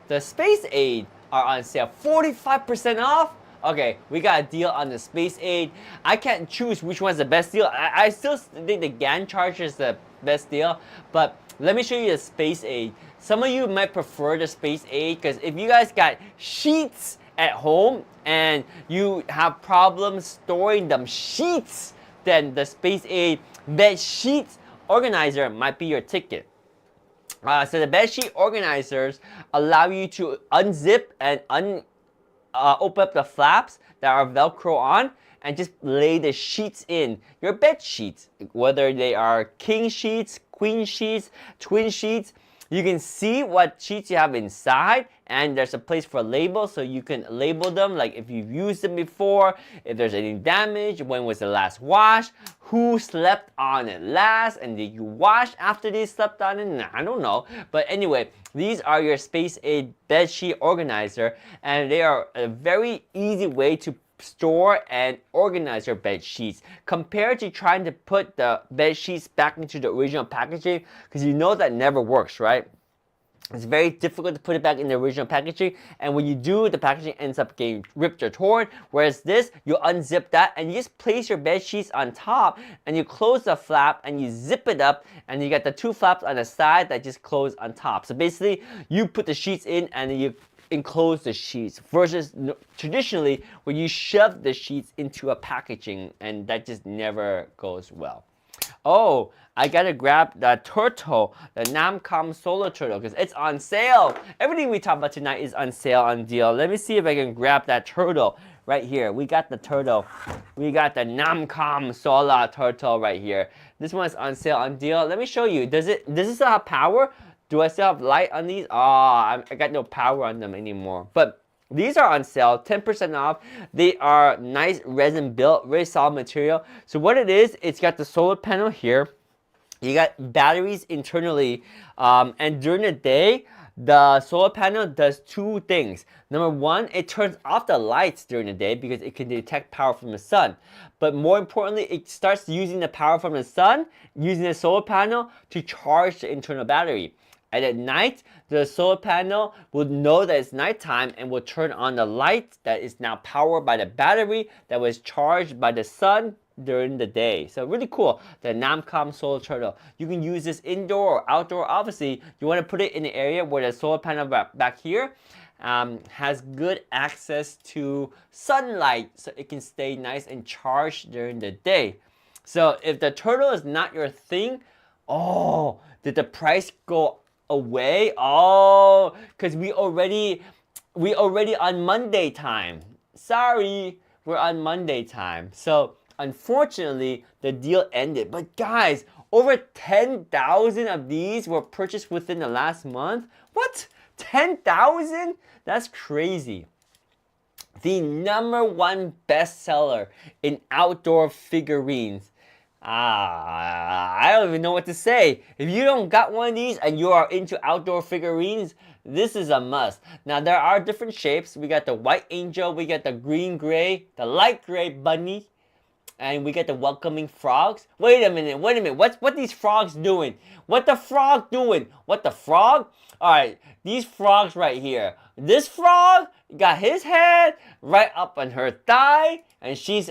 the Space Aid are on sale. 45% off. Okay, we got a deal on the Space Aid. I can't choose which one's the best deal. I still think the GAN charger is the best deal, but let me show you the Space Aid. Some of you might prefer the Space Aid because if you guys got sheets at home and you have problems storing them sheets, then the Space Aid bed sheets organizer might be your ticket. So the bed sheet organizers allow you to unzip and open up the flaps that are Velcro on and just lay the sheets in your bed sheets, whether they are king sheets, queen sheets, twin sheets. You can see what sheets you have inside, and there's a place for labels, so you can label them, like if you've used them before, if there's any damage, when was the last wash, who slept on it last, and did you wash after they slept on it? I don't know. But anyway, these are your Space Aid bed sheet organizer, and they are a very easy way to store and organize your bed sheets compared to trying to put the bed sheets back into the original packaging, because you know that never works, right? It's very difficult to put it back in the original packaging, and when you do, the packaging ends up getting ripped or torn. Whereas this, you unzip that and you just place your bed sheets on top, and you close the flap and you zip it up, and you got the two flaps on the side that just close on top. So basically, you put the sheets in and you enclose the sheets versus traditionally where you shove the sheets into a packaging, and that just never goes well. Oh, I gotta grab the turtle, the Namcom Solar Turtle, because it's on sale. Everything we talk about tonight is on sale, on deal. Let me see if I can grab that turtle right here. We got the turtle. We got the Namcom Solar Turtle right here. This one's on sale, on deal. Let me show you. Does it still have power? Do I still have light on these? Oh, I got no power on them anymore. But these are on sale, 10% off. They are nice resin built, very solid material. So what it is, it's got the solar panel here. You got batteries internally, and during the day, the solar panel does two things. Number one, it turns off the lights during the day because it can detect power from the sun. But more importantly, it starts using the power from the sun, using the solar panel to charge the internal battery. And at night, the solar panel will know that it's nighttime and will turn on the light that is now powered by the battery that was charged by the sun during the day. So really cool, the Namcom Solar Turtle. You can use this indoor or outdoor. Obviously, you want to put it in an area where the solar panel back here has good access to sunlight, so it can stay nice and charged during the day. So if the turtle is not your thing, oh, did the price go away? Oh, because we already on Monday time. Sorry, we're on Monday time. So unfortunately, the deal ended. But guys, over 10,000 of these were purchased within the last month. What? 10,000? That's crazy. The #1 bestseller in outdoor figurines. I don't even know what to say. If you don't got one of these and you are into outdoor figurines, this is a must. Now, there are different shapes. We got the white angel, we got the green gray, the light gray bunny, and we get the welcoming frogs. Wait a minute. What these frogs doing? What the frog doing? What the frog? All right, these frogs right here. This frog got his head right up on her thigh, and she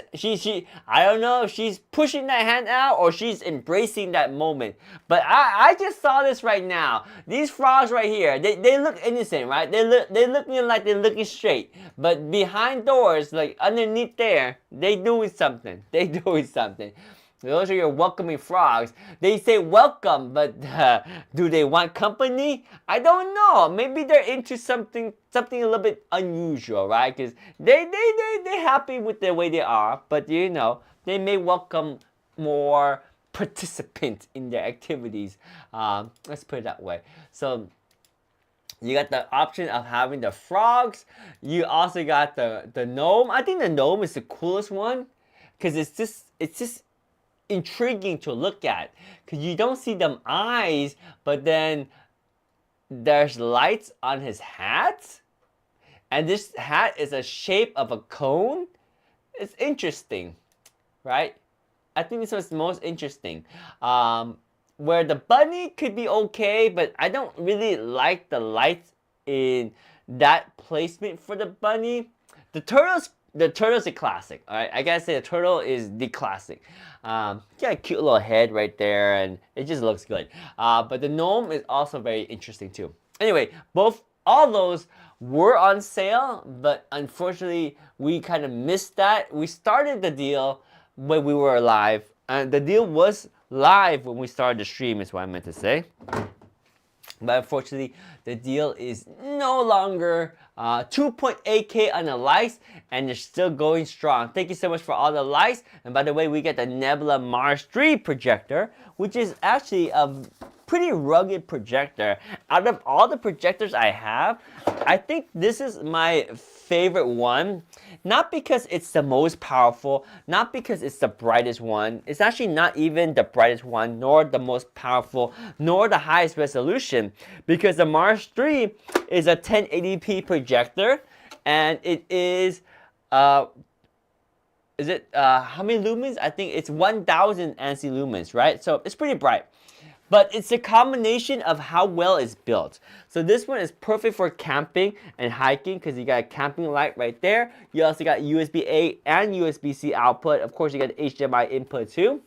I don't know if she's pushing that hand out or she's embracing that moment. But I just saw this right now. These frogs right here, they look innocent, right? They looking like they're looking straight, but behind doors, like underneath there, they doing something. They doing something. Those are your welcoming frogs. They say welcome, but do they want company? I don't know. Maybe they're into something a little bit unusual, right? Because they happy with the way they are, but you know, they may welcome more participants in their activities. Let's put it that way. So you got the option of having the frogs. You also got the gnome. I think the gnome is the coolest one because it's just intriguing to look at because you don't see them eyes, but then there's lights on his hat, and this hat is a shape of a cone. It's interesting, right? I think this was the most interesting. Where the bunny could be okay, but I don't really like the lights in that placement for the bunny. The turtle's a classic, all right? I gotta say the turtle is the classic. Got a cute little head right there, and it just looks good. But the gnome is also very interesting too. Anyway, all those were on sale, but unfortunately, we kind of missed that. We started the deal when we were live, and the deal was live when we started the stream, is what I meant to say. But unfortunately, the deal is no longer 2.8K on the likes, and they're still going strong. Thank you so much for all the likes. And by the way, we get the Nebula Mars 3 projector, which is actually a pretty rugged projector. Out of all the projectors I have, I think this is my favorite one. Not because it's the most powerful, not because it's the brightest one. It's actually not even the brightest one, nor the most powerful, nor the highest resolution. Because the Mars 3 is a 1080p projector, and it is, how many lumens? I think it's 1000 ANSI lumens, right? So it's pretty bright. But it's a combination of how well it's built. So this one is perfect for camping and hiking because you got a camping light right there. You also got USB-A and USB-C output. Of course, you got HDMI input too.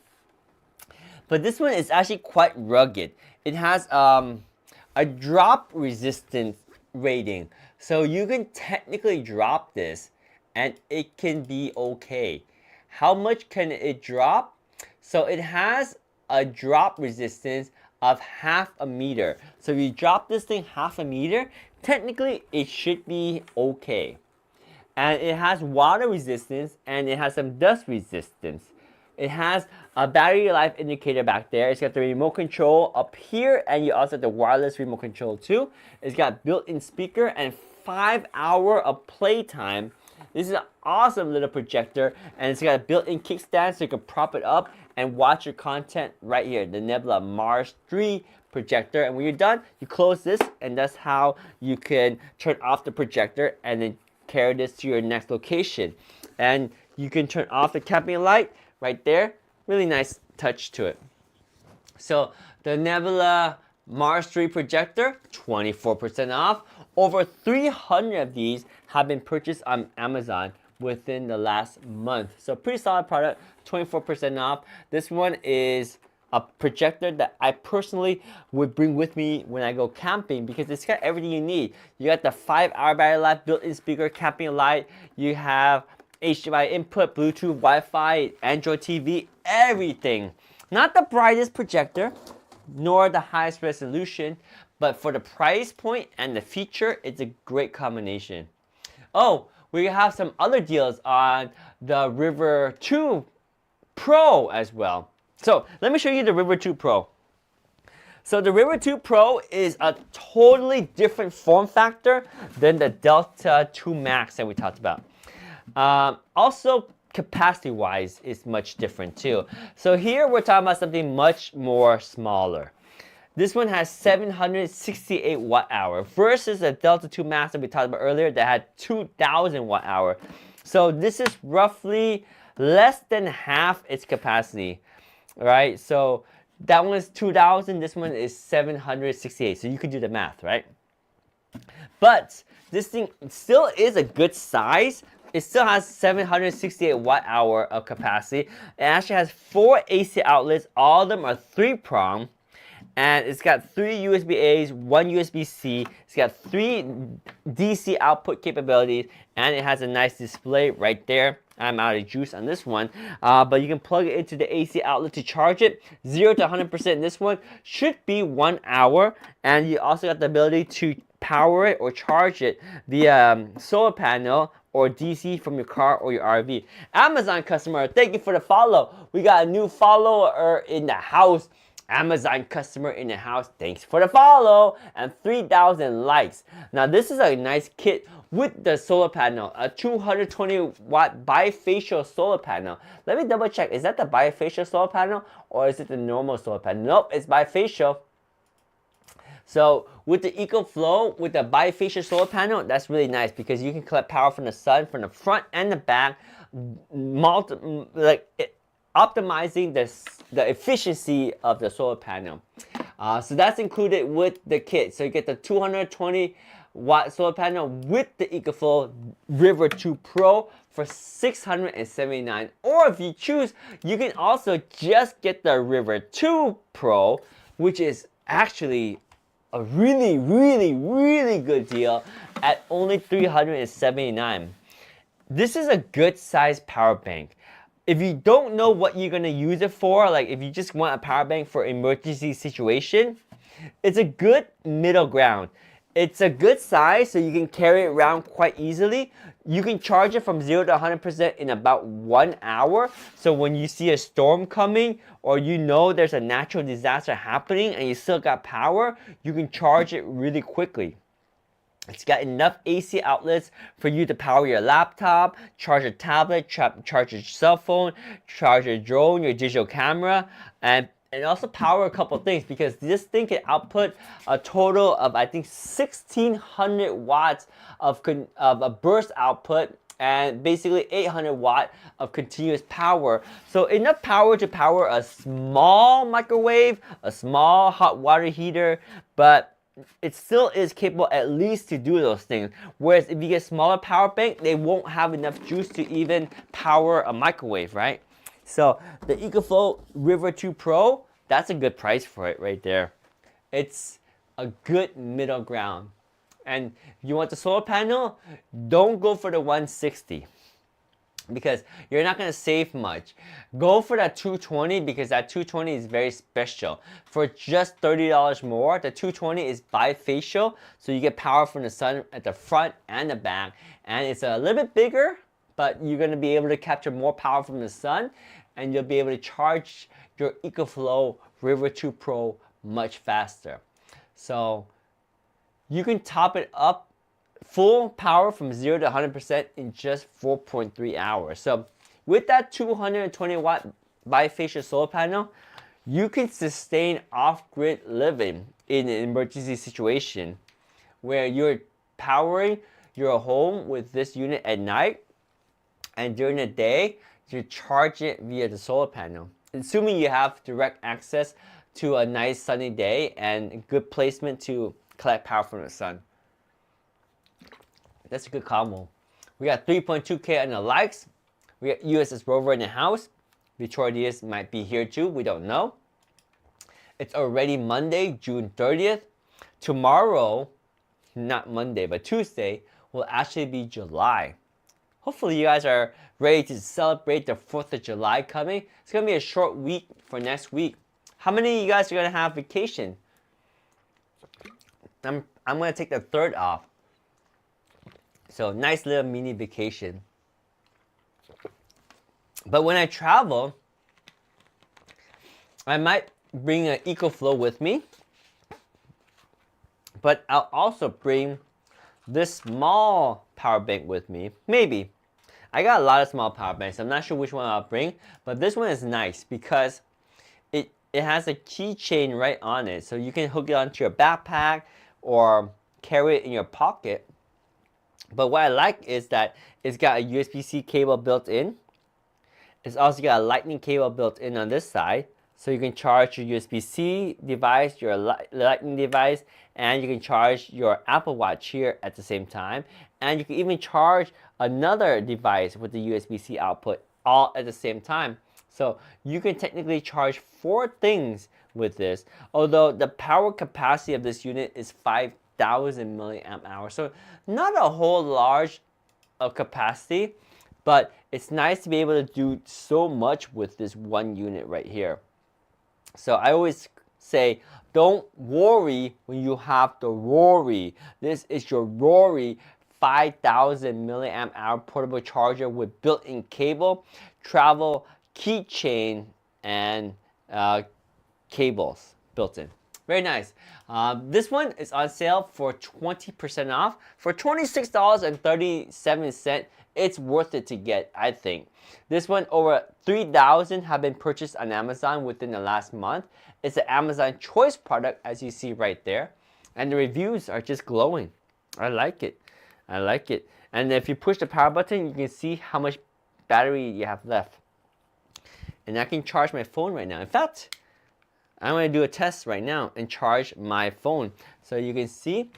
But this one is actually quite rugged. It has a drop resistance rating. So you can technically drop this and it can be okay. How much can it drop? So it has a drop resistance of 0.5 meters. So if you drop this thing 0.5 meters, technically it should be okay. And it has water resistance and it has some dust resistance. It has a battery life indicator back there. It's got the remote control up here, and you also have the wireless remote control too. It's got built-in speaker and 5 hours of playtime. This is an awesome little projector, and it's got a built-in kickstand so you can prop it up and watch your content right here, the Nebula Mars 3 projector. And when you're done, you close this, and that's how you can turn off the projector and then carry this to your next location. And you can turn off the camping light right there. Really nice touch to it. So the Nebula Mars 3 projector, 24% off. Over 300 of these have been purchased on Amazon within the last month. So pretty solid product, 24% off. This one is a projector that I personally would bring with me when I go camping because it's got everything you need. You got the 5-hour battery life, built-in speaker, camping light. You have HDMI input, Bluetooth, Wi-Fi, Android TV, everything. Not the brightest projector, nor the highest resolution, but for the price point and the feature, it's a great combination. Oh, we have some other deals on the River 2 Pro as well. So let me show you the River 2 Pro. So the River 2 Pro is a totally different form factor than the Delta 2 Max that we talked about. Also, capacity-wise, is much different too. So here we're talking about something much more smaller. This one has 768 watt-hour versus the Delta 2 Max that we talked about earlier that had 2,000 watt-hour. So this is roughly less than half its capacity, right? So that one is 2,000, this one is 768. So you can do the math, right? But this thing still is a good size. It still has 768 watt hour of capacity. It actually has 4 AC outlets. All of them are 3-prong. And it's got 3 USB A's, 1 USB C. It's got 3 DC output capabilities, and it has a nice display right there. I'm out of juice on this one, but you can plug it into the AC outlet to charge it. 0 to 100% in this one should be 1 hour, and you also got the ability to power it or charge it via solar panel or DC from your car or your RV. Amazon customer, thank you for the follow. We got a new follower in the house. Amazon customer in the house, thanks for the follow, and 3,000 likes. Now this is a nice kit with the solar panel, a 220 watt bifacial solar panel. Let me double check, is that the bifacial solar panel or is it the normal solar panel? Nope, it's bifacial. So with the EcoFlow, with the bifacial solar panel, that's really nice because you can collect power from the sun from the front and the back, optimizing the efficiency of the solar panel. So that's included with the kit. So you get the 220 watt solar panel with the EcoFlow River 2 Pro for $679. Or if you choose, you can also just get the River 2 Pro, which is actually a really, really, really good deal at only $379. This is a good size power bank. If you don't know what you're gonna use it for, like if you just want a power bank for emergency situation, it's a good middle ground. It's a good size so you can carry it around quite easily. You can charge it from 0 to 100% in about 1 hour. So when you see a storm coming or you know there's a natural disaster happening and you still got power, you can charge it really quickly. It's got enough AC outlets for you to power your laptop, charge a tablet, charge your cell phone, charge your drone, your digital camera, and also power a couple things because this thing can output a total of I think 1,600 watts of a burst output and basically 800 watt of continuous power. So enough power to power a small microwave, a small hot water heater, but it still is capable at least to do those things. Whereas if you get smaller power bank, they won't have enough juice to even power a microwave, right? So the EcoFlow River 2 Pro, that's a good price for it right there. It's a good middle ground. And if you want the solar panel, don't go for the 160. Because you're not going to save much. Go for that 220 because that 220 is very special. For just $30 more, the 220 is bifacial, so you get power from the sun at the front and the back. And it's a little bit bigger, but you're going to be able to capture more power from the sun, and you'll be able to charge your EcoFlow River 2 Pro much faster. So you can top it up full power from 0 to 100% in just 4.3 hours. So with that 220 watt bifacial solar panel, you can sustain off-grid living in an emergency situation where you're powering your home with this unit at night, and during the day, you charge it via the solar panel. Assuming you have direct access to a nice sunny day and good placement to collect power from the sun. That's a good combo. We got 3.2K on the likes. We got USS Rover in the house. Victoria Diaz might be here too. We don't know. It's already Monday, June 30th. Tomorrow, not Monday, but Tuesday, will actually be July. Hopefully you guys are ready to celebrate the 4th of July coming. It's going to be a short week for next week. How many of you guys are going to have vacation? I'm going to take the 3rd off. So nice little mini vacation. But when I travel, I might bring an EcoFlow with me. But I'll also bring this small power bank with me. Maybe. I got a lot of small power banks. I'm not sure which one I'll bring. But this one is nice because it has a keychain right on it. So you can hook it onto your backpack or carry it in your pocket. But what I like is that it's got a USB-C cable built in. It's also got a lightning cable built in on this side. So you can charge your USB-C device, your Lightning device, and you can charge your Apple Watch here at the same time. And you can even charge another device with the USB-C output all at the same time. So you can technically charge 4 things with this, although the power capacity of this unit is 5,000 milliamp hours. So not a whole large capacity, but it's nice to be able to do so much with this one unit right here. So I always say, don't worry when you have the Rory. This is your Rory 5,000 milliamp hour portable charger with built-in cable, travel keychain, and cables built in. Very nice. This one is on sale for 20% off. For $26.37, it's worth it to get, I think. This one, over 3,000 have been purchased on Amazon within the last month. It's an Amazon Choice product, as you see right there. And the reviews are just glowing. I like it. I like it. And if you push the power button, you can see how much battery you have left. And I can charge my phone right now. In fact, I'm going to do a test right now and charge my phone. So you can see,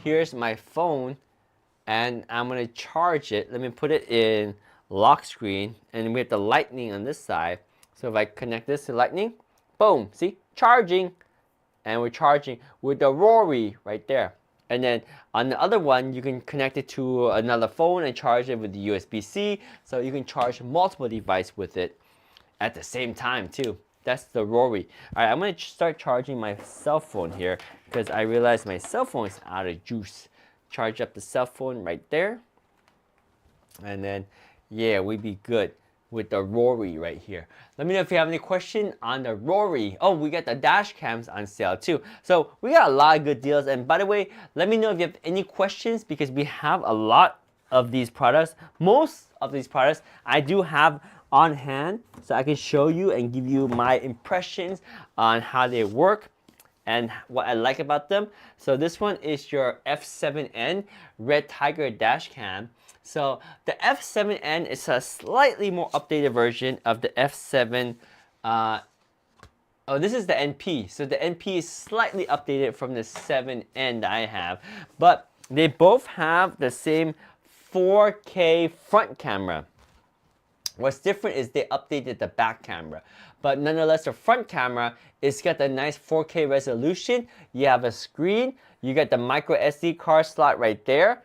here's my phone, and I'm going to charge it. Let me put it in lock screen, and we have the Lightning on this side. So if I connect this to Lightning, boom, see, charging. And we're charging with the Rory right there. And then on the other one, you can connect it to another phone and charge it with the USB-C. So you can charge multiple devices with it at the same time too. That's the Rory. All right, I'm going to start charging my cell phone here because I realized my cell phone is out of juice. Charge up the cell phone right there. And then, yeah, we'd be good with the Rory right here. Let me know if you have any question on the Rory. Oh, we got the dash cams on sale too. So we got a lot of good deals. And by the way, let me know if you have any questions because we have a lot of these products. Most of these products I do have on hand, so I can show you and give you my impressions on how they work and what I like about them. So this one is your F7N Red Tiger dash cam. So the F7N is a slightly more updated version of the F7. Oh, this is the NP. So the NP is slightly updated from the 7N that I have, but they both have the same 4K front camera. What's different is they updated the back camera, but nonetheless the front camera is got the nice 4K resolution. You have a screen, you got the micro SD card slot right there,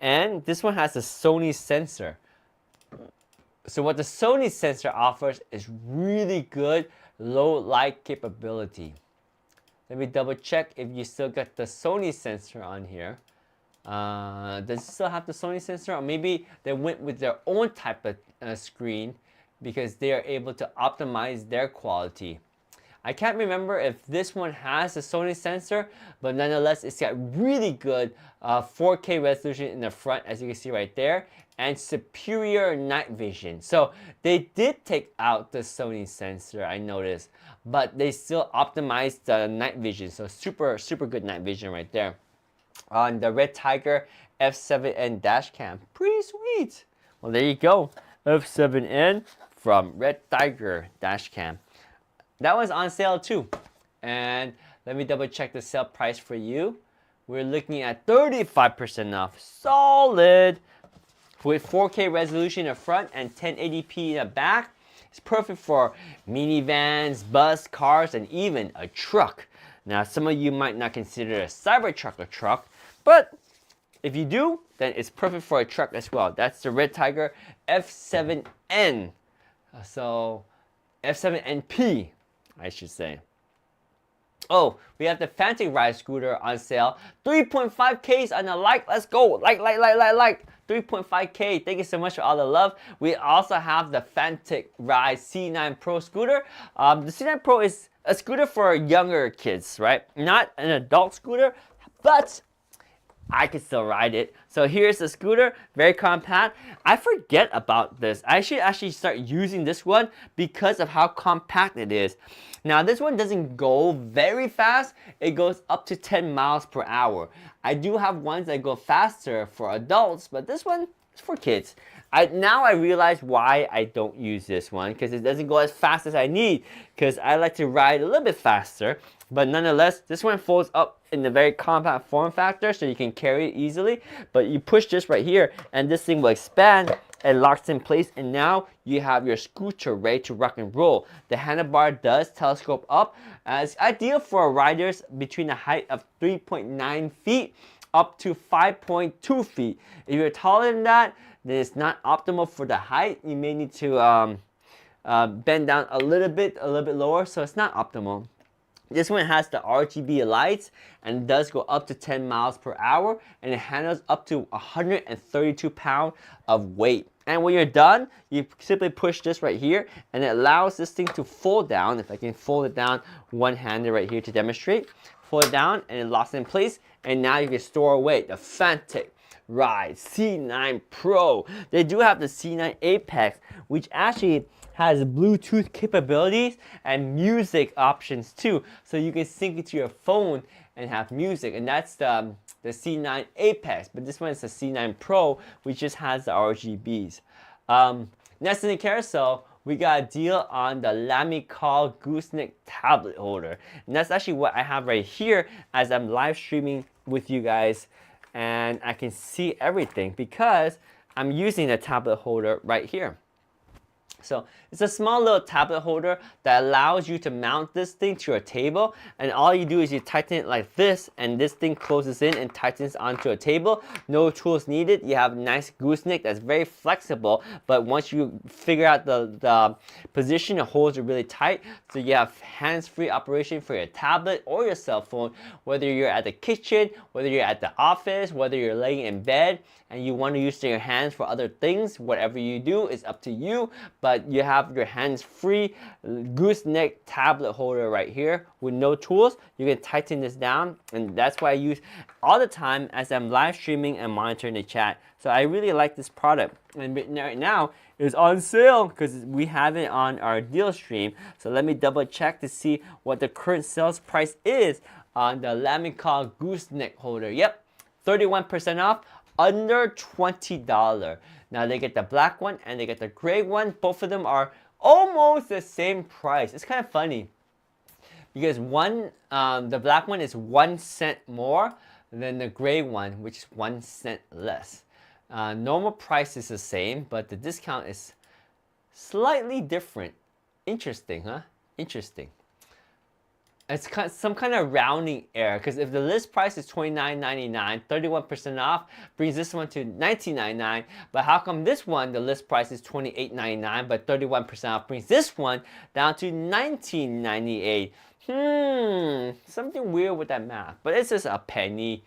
and this one has a Sony sensor. So what the Sony sensor offers is really good low light capability. Let me double check if you still got the Sony sensor on here. Does it still have the Sony sensor, or maybe they went with their own type of screen because they are able to optimize their quality. I can't remember if this one has a Sony sensor, but nonetheless it's got really good 4K resolution in the front, as you can see right there, and superior night vision. So they did take out the Sony sensor, I noticed, but they still optimized the night vision. So super good night vision right there on the Red Tiger F7N dash cam. Pretty sweet. Well, there you go. F7N from Red Tiger dash cam. That was on sale too. And let me double check the sale price for you. We're looking at 35% off. Solid. With 4K resolution in the front and 1080p in the back. It's perfect for minivans, bus, cars, and even a truck. Now, some of you might not consider a Cybertruck a truck, but if you do, then it's perfect for a truck as well. That's the Red Tiger F7N. So, F7NP, I should say. Oh, we have the Fantic Ride scooter on sale. 3.5Ks on the like. Let's go. Like. 3.5K. Thank you so much for all the love. We also have the Fantic Ride C9 Pro scooter. The C9 Pro is a scooter for younger kids, right? Not an adult scooter, but I can still ride it. So here's the scooter, very compact. I forget about this. I should actually start using this one because of how compact it is. Now this one doesn't go very fast. It goes up to 10 miles per hour. I do have ones that go faster for adults, but this one is for kids. Now I realize why I don't use this one, because it doesn't go as fast as I need, because I like to ride a little bit faster. But nonetheless, this one folds up in a very compact form factor, so you can carry it easily. But you push this right here, and this thing will expand and locks in place, and now you have your scooter ready to rock and roll. The handlebar does telescope up, it's ideal for riders between a height of 3.9 feet up to 5.2 feet. If you're taller than that, then it's not optimal for the height. You may need to bend down a little bit lower, so it's not optimal. This one has the RGB lights and does go up to 10 miles per hour, and it handles up to 132 pounds of weight. And when you're done, you simply push this right here, and it allows this thing to fold down. If I can fold it down one-handed right here to demonstrate. Fold it down, and it locks in place, and now you can store away the Fanatec Ride C9 Pro. They do have the C9 Apex, which actually has Bluetooth capabilities and music options too, so you can sync it to your phone and have music. And that's the C9 Apex, but this one is the C9 Pro, which just has the RGBs. Next in the carousel, we got a deal on the Lamicall Gooseneck tablet holder, and that's actually what I have right here as I'm live streaming with you guys, and I can see everything because I'm using the tablet holder right here. So it's a small little tablet holder that allows you to mount this thing to your table, and all you do is you tighten it like this, and this thing closes in and tightens onto a table. No tools needed. You have a nice gooseneck that's very flexible, but once you figure out the position, it holds it really tight, so you have hands-free operation for your tablet or your cell phone, whether you're at the kitchen, whether you're at the office, whether you're laying in bed and you want to use your hands for other things. Whatever you do is up to you, but you have your hands-free gooseneck tablet holder right here with no tools. You can tighten this down, and that's why I use all the time as I'm live streaming and monitoring the chat. So I really like this product, and right now it's on sale because we have it on our deal stream. So let me double check to see what the current sales price is on the Lamicall gooseneck holder. Yep, 31% off, under $20. Now they get the black one and they get the gray one. Both of them are almost the same price. It's kind of funny because the black one is 1 cent more than the gray one, which is 1 cent less. Normal price is the same, but the discount is slightly different. Interesting, huh? Interesting. It's some kind of rounding error, because if the list price is $29.99, 31% off brings this one to $19.99. But how come this one, the list price is $28.99, but 31% off brings this one down to $19.98? Something weird with that math. But it's just a penny.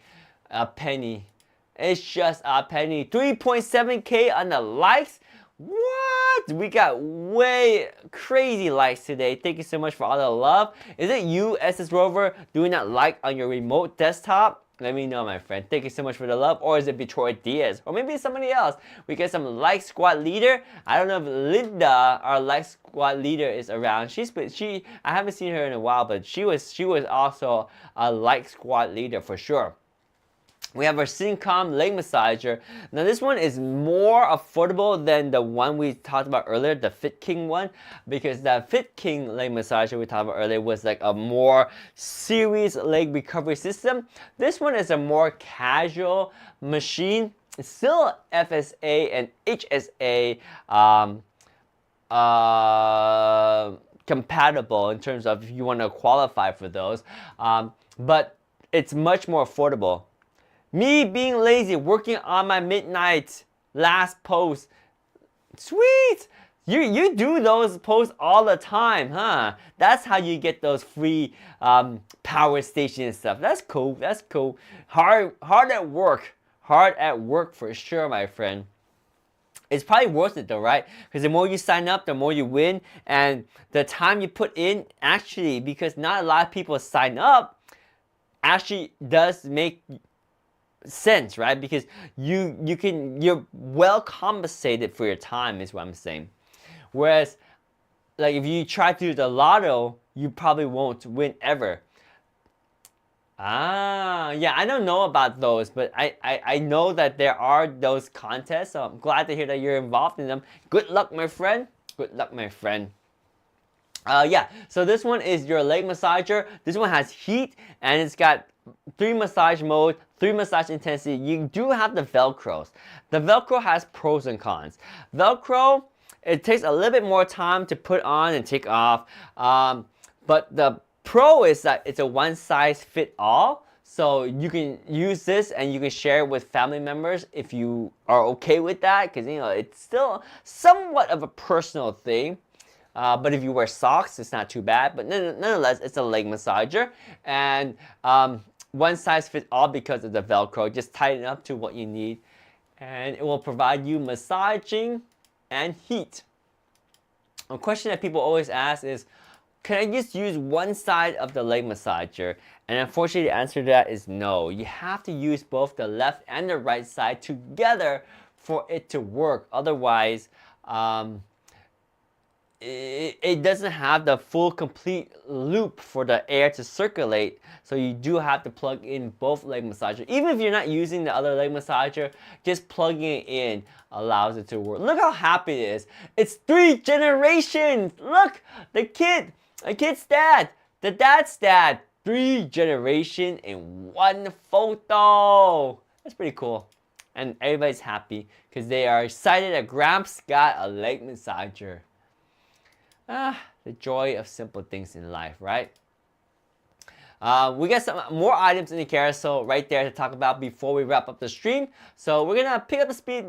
A penny. It's just a penny. 3.7K on the likes. What? We got way crazy likes today. Thank you so much for all the love. Is it you, SS Rover, doing that like on your remote desktop? Let me know, my friend. Thank you so much for the love. Or is it Detroit Diaz? Or maybe somebody else. We get some like squad leader. I don't know if Linda, our like squad leader, is around. I haven't seen her in a while, but she was also a like squad leader for sure. We have our Syncom leg massager. Now this one is more affordable than the one we talked about earlier, the FitKing one, because the FitKing leg massager we talked about earlier was like a more serious leg recovery system. This one is a more casual machine. It's still FSA and HSA compatible in terms of if you want to qualify for those, but it's much more affordable. Me being lazy, working on my midnight last post. Sweet! You do those posts all the time, huh? That's how you get those free power station and stuff. That's cool. That's cool. Hard at work. Hard at work for sure, my friend. It's probably worth it though, right? Because the more you sign up, the more you win. And the time you put in, actually, because not a lot of people sign up, actually does make sense, right? Because you're well compensated for your time, is what I'm saying. Whereas, like if you try to do the lotto, you probably won't win ever. Yeah, I don't know about those, but I know that there are those contests, so I'm glad to hear that you're involved in them. Good luck, my friend. Good luck, my friend. Yeah, so this one is your leg massager. This one has heat and it's got 3 massage mode, 3 massage intensity. You do have the Velcros. The Velcro has pros and cons. Velcro, it takes a little bit more time to put on and take off. But the pro is that it's a one size fit all. So you can use this and you can share it with family members if you are okay with that, because it's still somewhat of a personal thing. But if you wear socks, it's not too bad. But nonetheless, it's a leg massager. And one size fits all because of the Velcro. Just tighten up to what you need. And it will provide you massaging and heat. A question that people always ask is, can I just use one side of the leg massager? And unfortunately, the answer to that is no. You have to use both the left and the right side together for it to work. Otherwise, it doesn't have the full complete loop for the air to circulate, so you do have to plug in both leg massager. Even if you're not using the other leg massager, just plugging it in allows it to work. Look how happy it is. It's 3 generations. Look, the kid's dad, the dad's dad. 3 generations in one photo. That's pretty cool. And everybody's happy because they are excited that Gramps got a leg massager. The joy of simple things in life, right? We got some more items in the carousel right there to talk about before we wrap up the stream. So we're gonna pick up the speed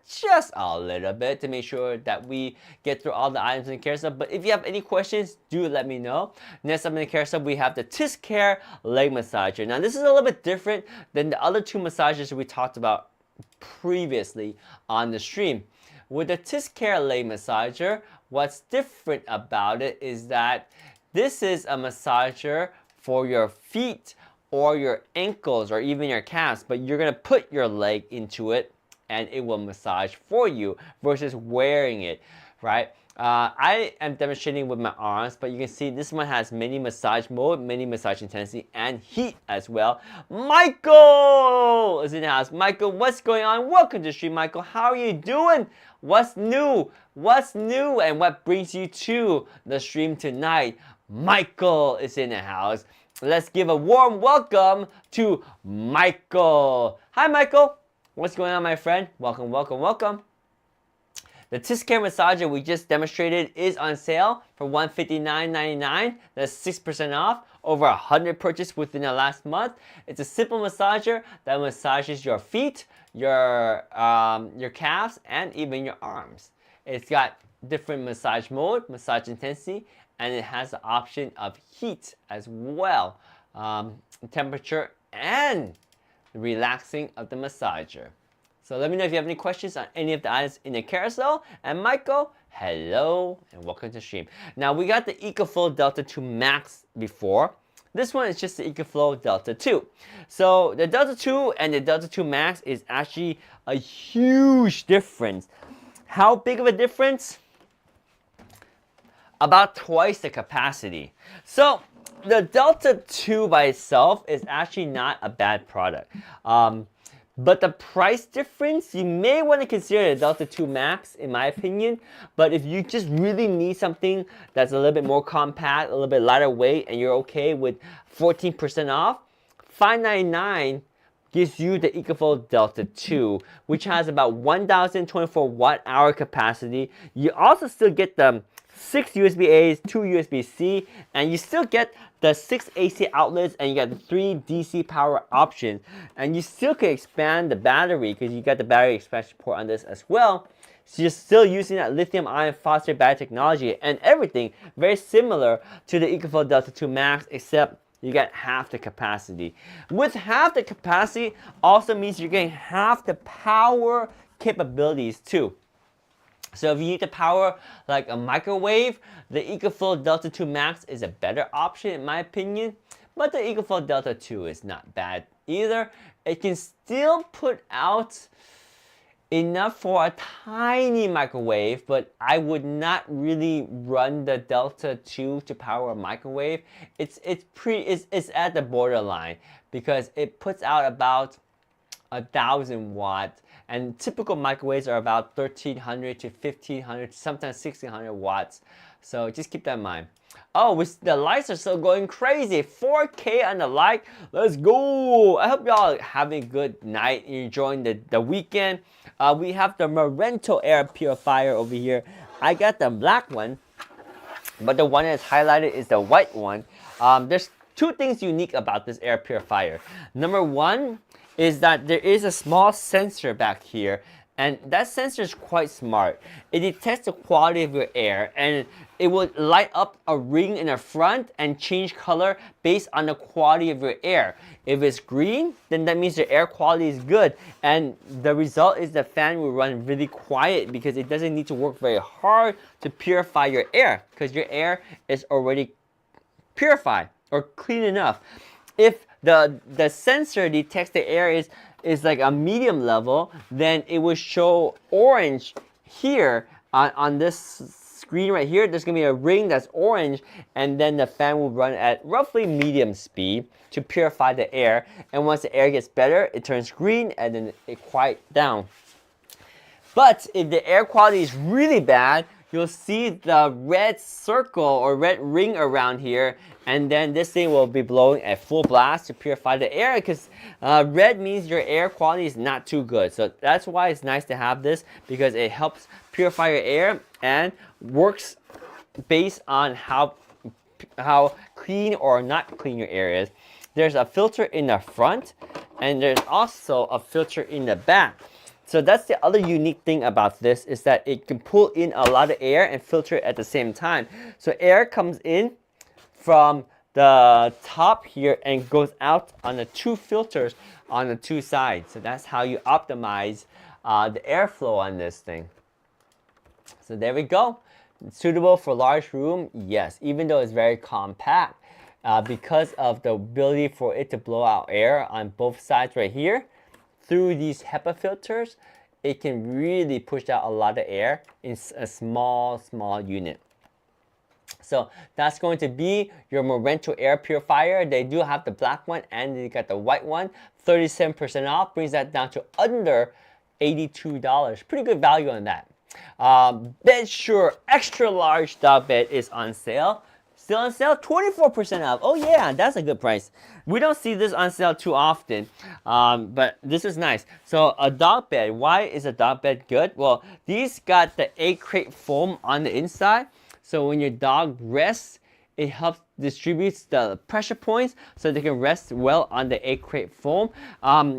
just a little bit to make sure that we get through all the items in the carousel. But if you have any questions, do let me know. Next up in the carousel, we have the TisCare leg massager. Now this is a little bit different than the other 2 massagers we talked about previously on the stream. With the TisCare leg massager, what's different about it is that this is a massager for your feet or your ankles or even your calves, but you're gonna put your leg into it and it will massage for you versus wearing it, right? I am demonstrating with my arms, but you can see this one has mini massage mode, mini massage intensity, and heat as well. Michael is in the house. Michael, what's going on? Welcome to the stream, Michael. How are you doing? What's new? What's new and what brings you to the stream tonight? Michael is in the house. Let's give a warm welcome to Michael. Hi, Michael. What's going on, my friend? Welcome, welcome, welcome. The TisCare massager we just demonstrated is on sale for $159.99. That's 6% off. Over 100 purchases within the last month. It's a simple massager that massages your feet, your calves, and even your arms. It's got different massage mode, massage intensity, and it has the option of heat as well, temperature and the relaxing of the massager. So let me know if you have any questions on any of the items in the carousel. And Michael, hello and welcome to the stream. Now we got the EcoFlow Delta 2 Max before. This one is just the EcoFlow Delta 2. So the Delta 2 and the Delta 2 Max is actually a huge difference. How big of a difference? About twice the capacity. So the Delta 2 by itself is actually not a bad product. But the price difference, you may want to consider the Delta 2 Max, in my opinion. But if you just really need something that's a little bit more compact, a little bit lighter weight, and you're okay with 14% off, $599 gives you the EcoFlow Delta 2, which has about 1,024 watt-hour capacity. You also still get the 6 USB-A's, 2 USB-C, and you still get the 6 AC outlets, and you got the 3 DC power options. And you still can expand the battery because you got the battery expansion port on this as well. So you're still using that lithium ion phosphate battery technology, and everything very similar to the EcoFlow Delta 2 Max, except you get half the capacity. With half the capacity also means you're getting half the power capabilities too. So if you need to power like a microwave, the EcoFlow Delta 2 Max is a better option in my opinion. But the EcoFlow Delta 2 is not bad either. It can still put out enough for a tiny microwave, but I would not really run the Delta 2 to power a microwave. It's at the borderline because it puts out about 1,000 watts, and typical microwaves are about 1,300 to 1,500, sometimes 1,600 watts. So just keep that in mind. Oh, the lights are still going crazy. 4K on the light. Let's go. I hope y'all having a good night. You're enjoying the weekend. We have the Marento air purifier over here. I got the black one, but the one that's highlighted is the white one. There's two things unique about this air purifier. Number one is that there is a small sensor back here, and that sensor is quite smart. It detects the quality of your air, and it will light up a ring in the front and change color based on the quality of your air. If it's green, then that means the air quality is good, and the result is the fan will run really quiet because it doesn't need to work very hard to purify your air because your air is already purified or clean enough. If the sensor detects the air is like a medium level, then it will show orange here on this screen right here. There's gonna be a ring that's orange, and then the fan will run at roughly medium speed to purify the air. And once the air gets better, it turns green and then it quiets down. But if the air quality is really bad, you'll see the red circle or red ring around here, and then this thing will be blowing at full blast to purify the air because red means your air quality is not too good. So that's why it's nice to have this, because it helps purify your air and works based on how clean or not clean your air is. There's a filter in the front, and there's also a filter in the back. So that's the other unique thing about this, is that it can pull in a lot of air and filter it at the same time. So air comes in from the top here and goes out on the two filters on the two sides. So that's how you optimize the airflow on this thing. So there we go. It's suitable for large room, yes, even though it's very compact, because of the ability for it to blow out air on both sides right here. Through these HEPA filters, it can really push out a lot of air in a small unit. So that's going to be your Marento air purifier. They do have the black one and they got the white one. 37% off, brings that down to under $82. Pretty good value on that. BedSure extra large dog bed is on sale. Still on sale, 24% off. Oh yeah, that's a good price. We don't see this on sale too often, but this is nice. So a dog bed, why is a dog bed good? Well, these got the 8-crate foam on the inside. So when your dog rests, it helps distributes the pressure points so they can rest well on the 8-crate foam.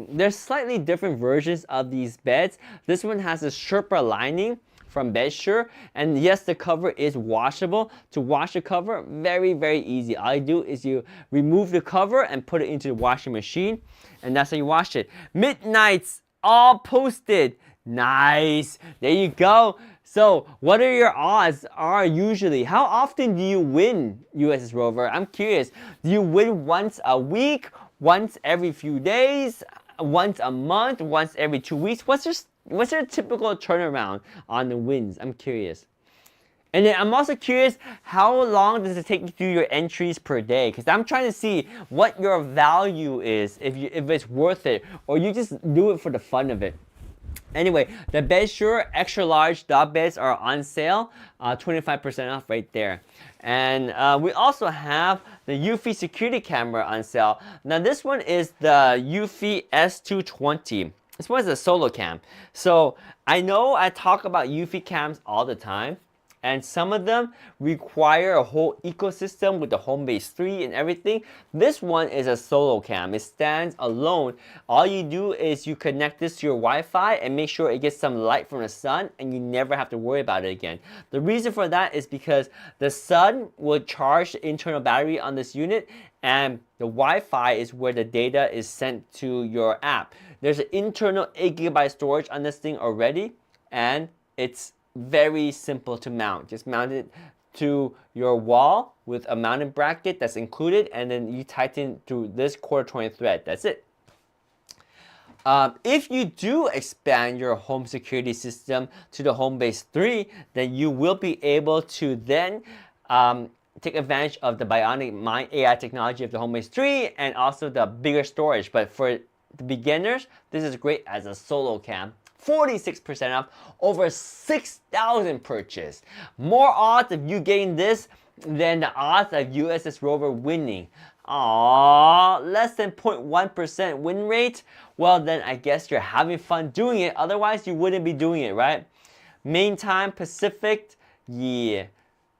There's slightly different versions of these beds. This one has a Sherpa lining from BedSure, and yes, the cover is washable. To wash the cover, very easy. All you do is you remove the cover and put it into the washing machine, and that's how you wash it. Midnights all posted. Nice. There you go. So what are your odds usually? How often do you win, USS Rover? I'm curious. Do you win once a week, once every few days, once a month, once every 2 weeks? What's your typical turnaround on the wins? I'm curious. And then I'm also curious, how long does it take you to do your entries per day? Because I'm trying to see what your value is, if it's worth it, or you just do it for the fun of it. Anyway, the BedSure extra large dog beds are on sale, 25% off right there. And we also have the Eufy security camera on sale. Now this one is the Eufy S220. This one is a solo cam. So I know I talk about Eufy cams all the time, and some of them require a whole ecosystem with the Homebase 3 and everything. This one is a solo cam. It stands alone. All you do is you connect this to your Wi-Fi and make sure it gets some light from the sun, and you never have to worry about it again. The reason for that is because the sun will charge the internal battery on this unit, and the Wi-Fi is where the data is sent to your app. There's an internal 8GB storage on this thing already, and it's very simple to mount. Just mount it to your wall with a mounting bracket that's included, and then you tighten through this 1/4 20 thread. That's it. If you do expand your home security system to the HomeBase 3, then you will be able to then take advantage of the Bionic Mind AI technology of the HomeBase 3 and also the bigger storage. But for the beginners, this is great as a solo cam. 46% off, over 6,000 purchased. More odds of you getting this than the odds of USS Rover winning. Aww, less than 0.1% win rate? Well, then I guess you're having fun doing it. Otherwise, you wouldn't be doing it, right? Main time Pacific, yeah,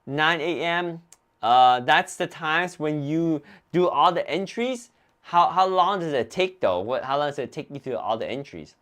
9 a.m. That's the times when you do all the entries. How long does it take though? How long does it take you through all the entries?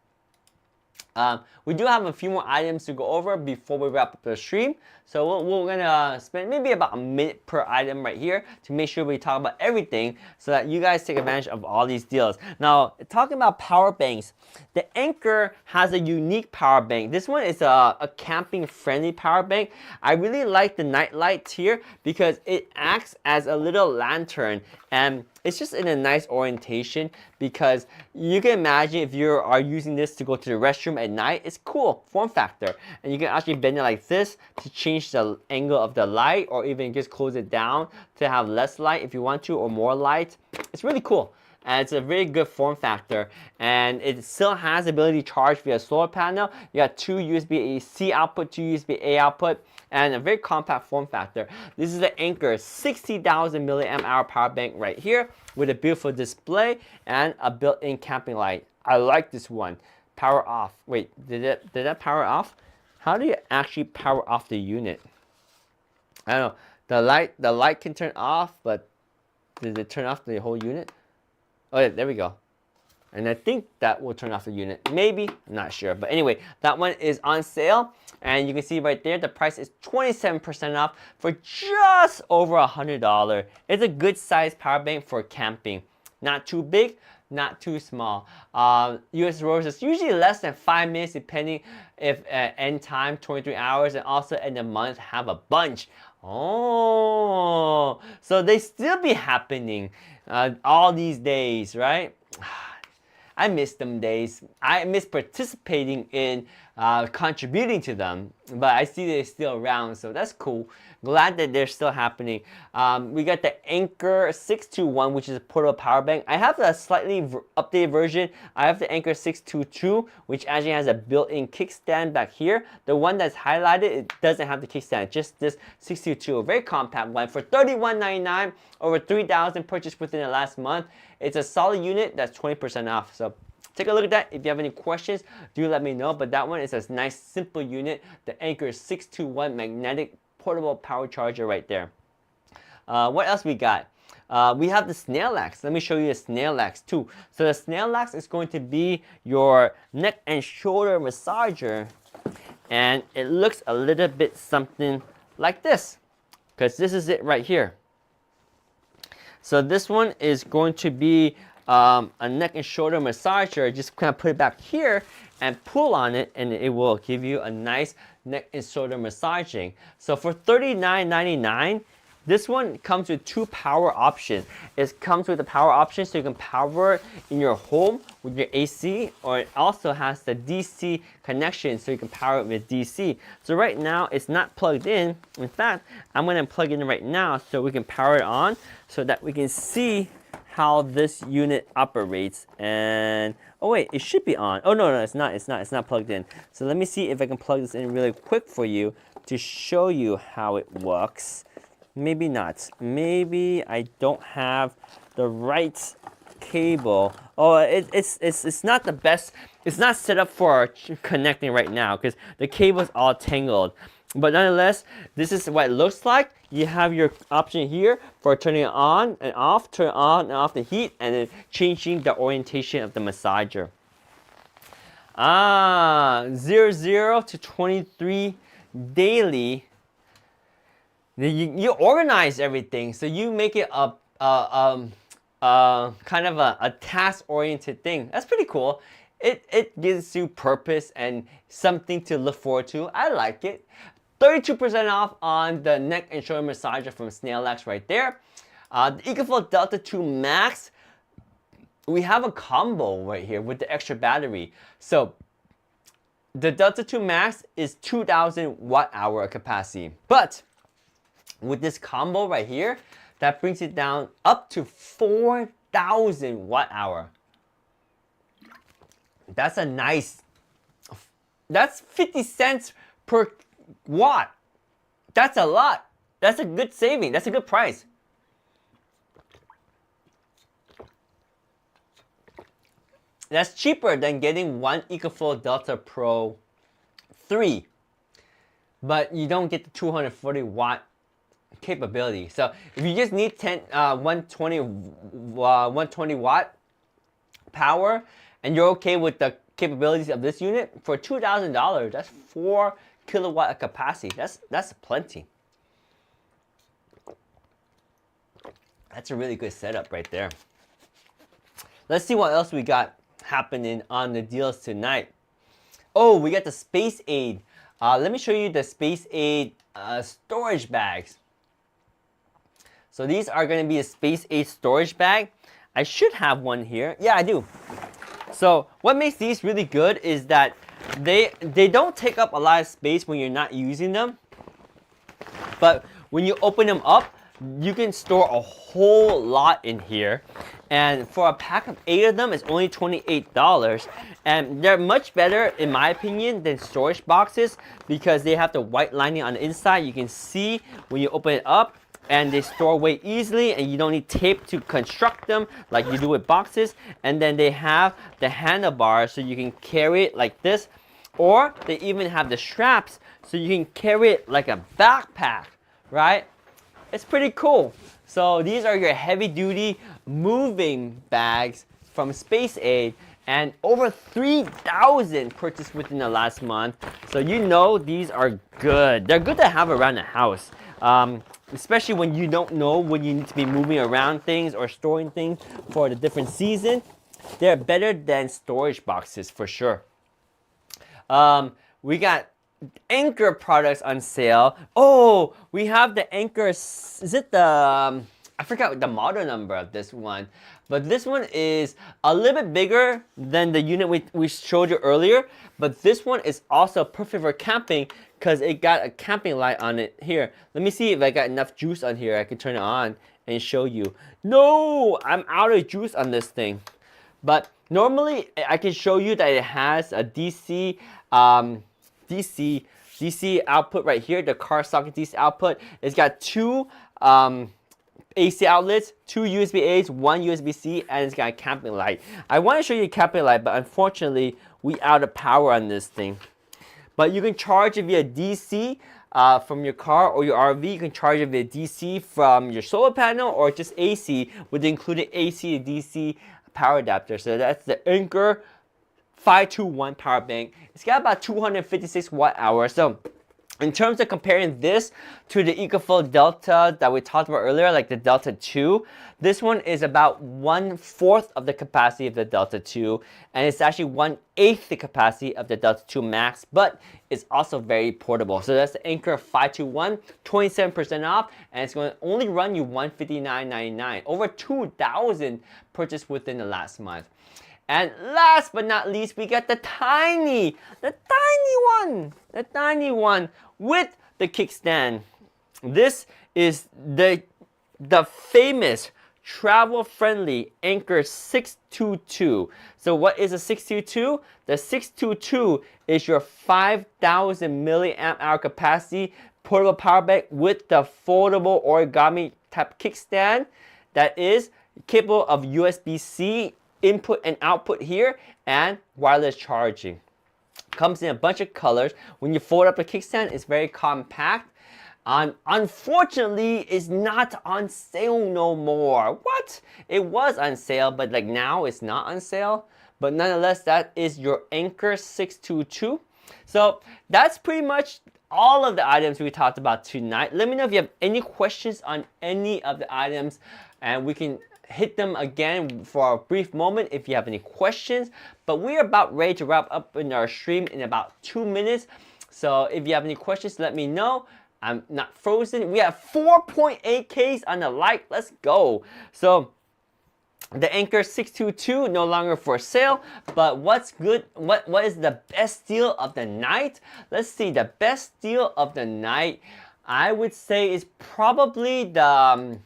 We do have a few more items to go over before we wrap up the stream. So we're gonna spend maybe about a minute per item right here to make sure we talk about everything so that you guys take advantage of all these deals. Now, talking about power banks, the Anker has a unique power bank. This one is a camping friendly power bank. I really like the night lights here because it acts as a little lantern, and it's just in a nice orientation because you can imagine if you are using this to go to the restroom at night, it's cool form factor. And you can actually bend it like this to change the angle of the light, or even just close it down to have less light if you want to, or more light. It's really cool. And it's a very good form factor, and it still has the ability to charge via solar panel. You got two USB-C output, two USB-A output, and a very compact form factor. This is the Anker 60,000 milliamp hour power bank right here with a beautiful display and a built-in camping light. I like this one. Power off. Wait, did that power off? How do you actually power off the unit? I don't know. The light can turn off, but did it turn off the whole unit? Oh yeah, there we go. And I think that will turn off the unit. Maybe, I'm not sure. But anyway, that one is on sale. And you can see right there, the price is 27% off for just over $100. It's a good size power bank for camping. Not too big, not too small. US Rose is usually less than 5 minutes depending if end time, 23 hours, and also end of month have a bunch. Oh, so they still be happening all these days, right? I miss them days. I miss participating in contributing to them, but I see they're still around, so that's cool. Glad that they're still happening. We got the Anker 621, which is a portable power bank. I have a slightly updated version. I have the Anker 622, which actually has a built-in kickstand back here. The one that's highlighted, it doesn't have the kickstand, just this 622, a very compact one for $31.99, over 3,000 purchased within the last month. It's a solid unit that's 20% off. So take a look at that. If you have any questions, do let me know. But that one is a nice, simple unit. The Anker 621 magnetic portable power charger right there. What else we got? We have the Snail Axe. Let me show you the Snail Axe too. So the Snail Axe is going to be your neck and shoulder massager. And it looks a little bit something like this, because this is it right here. So this one is going to be a neck and shoulder massager. Just kind of put it back here and pull on it, and it will give you a nice neck and shoulder massaging. So for $39.99, this one comes with two power options. It comes with the power option so you can power it in your home with your AC, or it also has the DC connection so you can power it with DC. So right now it's not plugged in. In fact, I'm going to plug it in right now so we can power it on so that we can see how this unit operates. And oh wait, it should be on. Oh no, it's not plugged in. So let me see if I can plug this in really quick for you to show you how it works. Maybe not. Maybe I don't have the right cable. Oh, it's not the best. It's not set up for connecting right now because the cable is all tangled. But nonetheless, this is what it looks like. You have your option here for turning it on and off, turn on and off the heat, and then changing the orientation of the massager. 0 to 23 daily. You organize everything, so you make it a kind of a task-oriented thing. That's pretty cool. It gives you purpose and something to look forward to. I like it. 32% off on the neck and shoulder massager from Snail Axe right there. The EcoFlow Delta 2 Max. we have a combo right here with the extra battery. So the Delta 2 Max is 2,000 watt-hour capacity. But with this combo right here, that brings it down up to 4,000 watt-hour. That's a nice, that's 50 cents per watt. That's a lot. That's a good saving. That's a good price. That's cheaper than getting one EcoFlow Delta Pro 3. But you don't get the 240 watt capability. So if you just need 120 watt power and you're okay with the capabilities of this unit, for $2,000, that's 4 kilowatt of capacity. That's plenty. That's a really good setup right there. Let's see what else we got happening on the deals tonight. Oh, we got the Space Aid. Let me show you the Space Aid storage bags. So these are going to be a Space Aid storage bag. I should have one here. Yeah, I do. So what makes these really good is that they don't take up a lot of space when you're not using them. But when you open them up, you can store a whole lot in here. And for a pack of 8 of them, it's only $28. And they're much better, in my opinion, than storage boxes because they have the white lining on the inside. You can see when you open it up, and they store away easily, and you don't need tape to construct them like you do with boxes. And then they have the handlebars so you can carry it like this, or they even have the straps so you can carry it like a backpack, right? It's pretty cool. So these are your heavy duty moving bags from Space Aid, and over 3,000 purchased within the last month. So you know these are good. They're good to have around the house. Especially when you don't know when you need to be moving around things or storing things for the different season. They're better than storage boxes for sure. We got Anker products on sale. Oh, we have the Anker, is it the, I forgot the model number of this one. But this one is a little bit bigger than the unit we showed you earlier. But this one is also perfect for camping because it got a camping light on it. Here, let me see if I got enough juice on here. I can turn it on and show you. No, I'm out of juice on this thing. But normally, I can show you that it has a DC output right here. The car socket DC output. It's got 2 AC outlets, 2 USB-A's, 1 USB-C, and it's got a camping light. I want to show you a camping light, but unfortunately, we out of power on this thing. But you can charge it via DC from your car or your RV. You can charge it via DC from your solar panel or just AC with the included AC to DC power adapter. So that's the Anker 521 power bank. It's got about 256 watt hours. So in terms of comparing this to the EcoFlow Delta that we talked about earlier, like the Delta 2, this one is about 1/4 of the capacity of the Delta 2, and it's actually 1/8 the capacity of the Delta 2 Max, but it's also very portable. So that's the Anker 521, 27% off, and it's going to only run you $159.99. Over 2,000 purchased within the last month. And last but not least, we got the tiny one with the kickstand. This is the famous travel-friendly Anker 622. So what is a 622? The 622 is your 5,000 milliamp hour capacity portable power bank with the foldable origami type kickstand that is capable of USB-C input and output here and wireless charging. Comes in a bunch of colors. When you fold up the kickstand, it's very compact. Unfortunately, it's not on sale no more. What? It was on sale, but like now it's not on sale. But nonetheless, that is your Anker 622. So that's pretty much all of the items we talked about tonight. Let me know if you have any questions on any of the items, and we can hit them again for a brief moment if you have any questions. But we're about ready to wrap up in our stream in about 2 minutes. So if you have any questions, let me know. I'm not frozen. We have 4.8Ks on the like. Let's go. So The Anker 622 no longer for sale, but what's good? What is the best deal of the night? Let's see. The best deal of the night, I would say, is probably the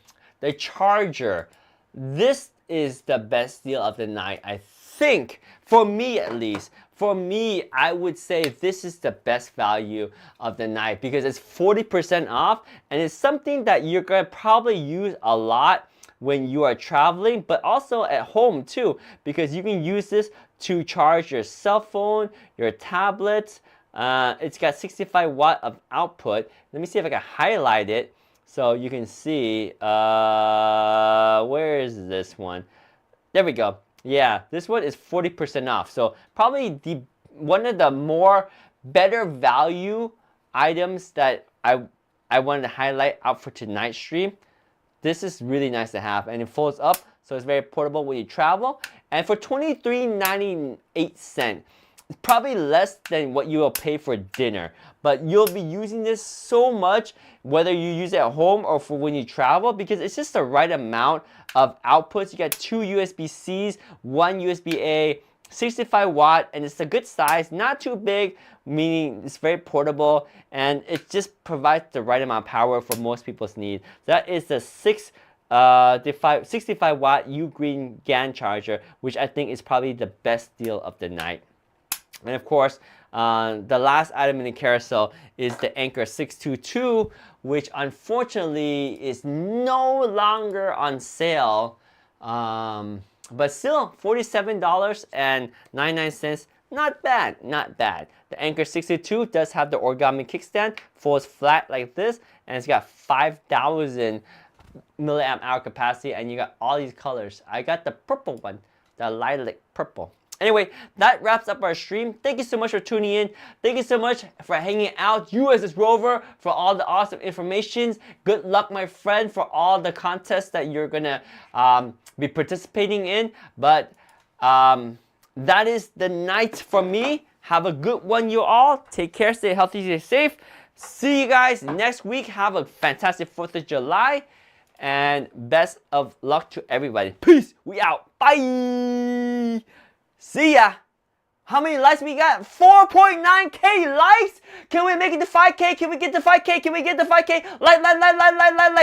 charger. This is the best deal of the night, I think, for me at least. For me, I would say this is the best value of the night because it's 40% off and it's something that you're gonna probably use a lot when you are traveling, but also at home too, because you can use this to charge your cell phone, your tablet. It's got 65 watt of output. Let me see if I can highlight it so you can see. Where is this one? There we go. Yeah, this one is 40% off. So probably one of the more better value items that I wanted to highlight out for tonight's stream. This is really nice to have, and it folds up, so it's very portable when you travel. And for $23.98, it's probably less than what you will pay for dinner. But you'll be using this so much, whether you use it at home or for when you travel, because it's just the right amount of outputs. You got 2 USB-Cs, 1 USB-A, 65 watt, and it's a good size, not too big, meaning it's very portable, and it just provides the right amount of power for most people's needs. That is the 65 watt Ugreen GAN charger, which I think is probably the best deal of the night. And of course, the last item in the carousel is the Anker 622, which unfortunately is no longer on sale. But still, $47.99. Not bad, not bad. The Anker 622 does have the origami kickstand, folds flat like this, and it's got 5,000 milliamp hour capacity, and you got all these colors. I got the purple one, the lilac purple. Anyway, that wraps up our stream. Thank you so much for tuning in. Thank you so much for hanging out. USS Rover for all the awesome informations. Good luck, my friend, for all the contests that you're gonna be participating in. But that is the night for me. Have a good one, you all. Take care, stay healthy, stay safe. See you guys next week. Have a fantastic 4th of July. And best of luck to everybody. Peace. We out. Bye. See ya! How many likes we got? 4.9k likes? Can we make it to 5k? Can we get to 5k? Can we get to 5k? Like,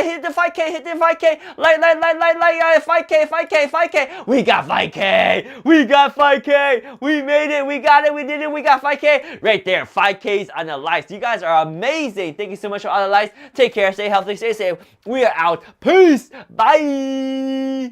hit the 5k, hit the 5k. Like, 5k, 5k, 5k. We got 5k! We got 5k! We made it, we got it, we did it, we got 5k! Right there, 5k's on the likes. You guys are amazing. Thank you so much for all the likes. Take care, stay healthy, stay safe. We are out. Peace! Bye!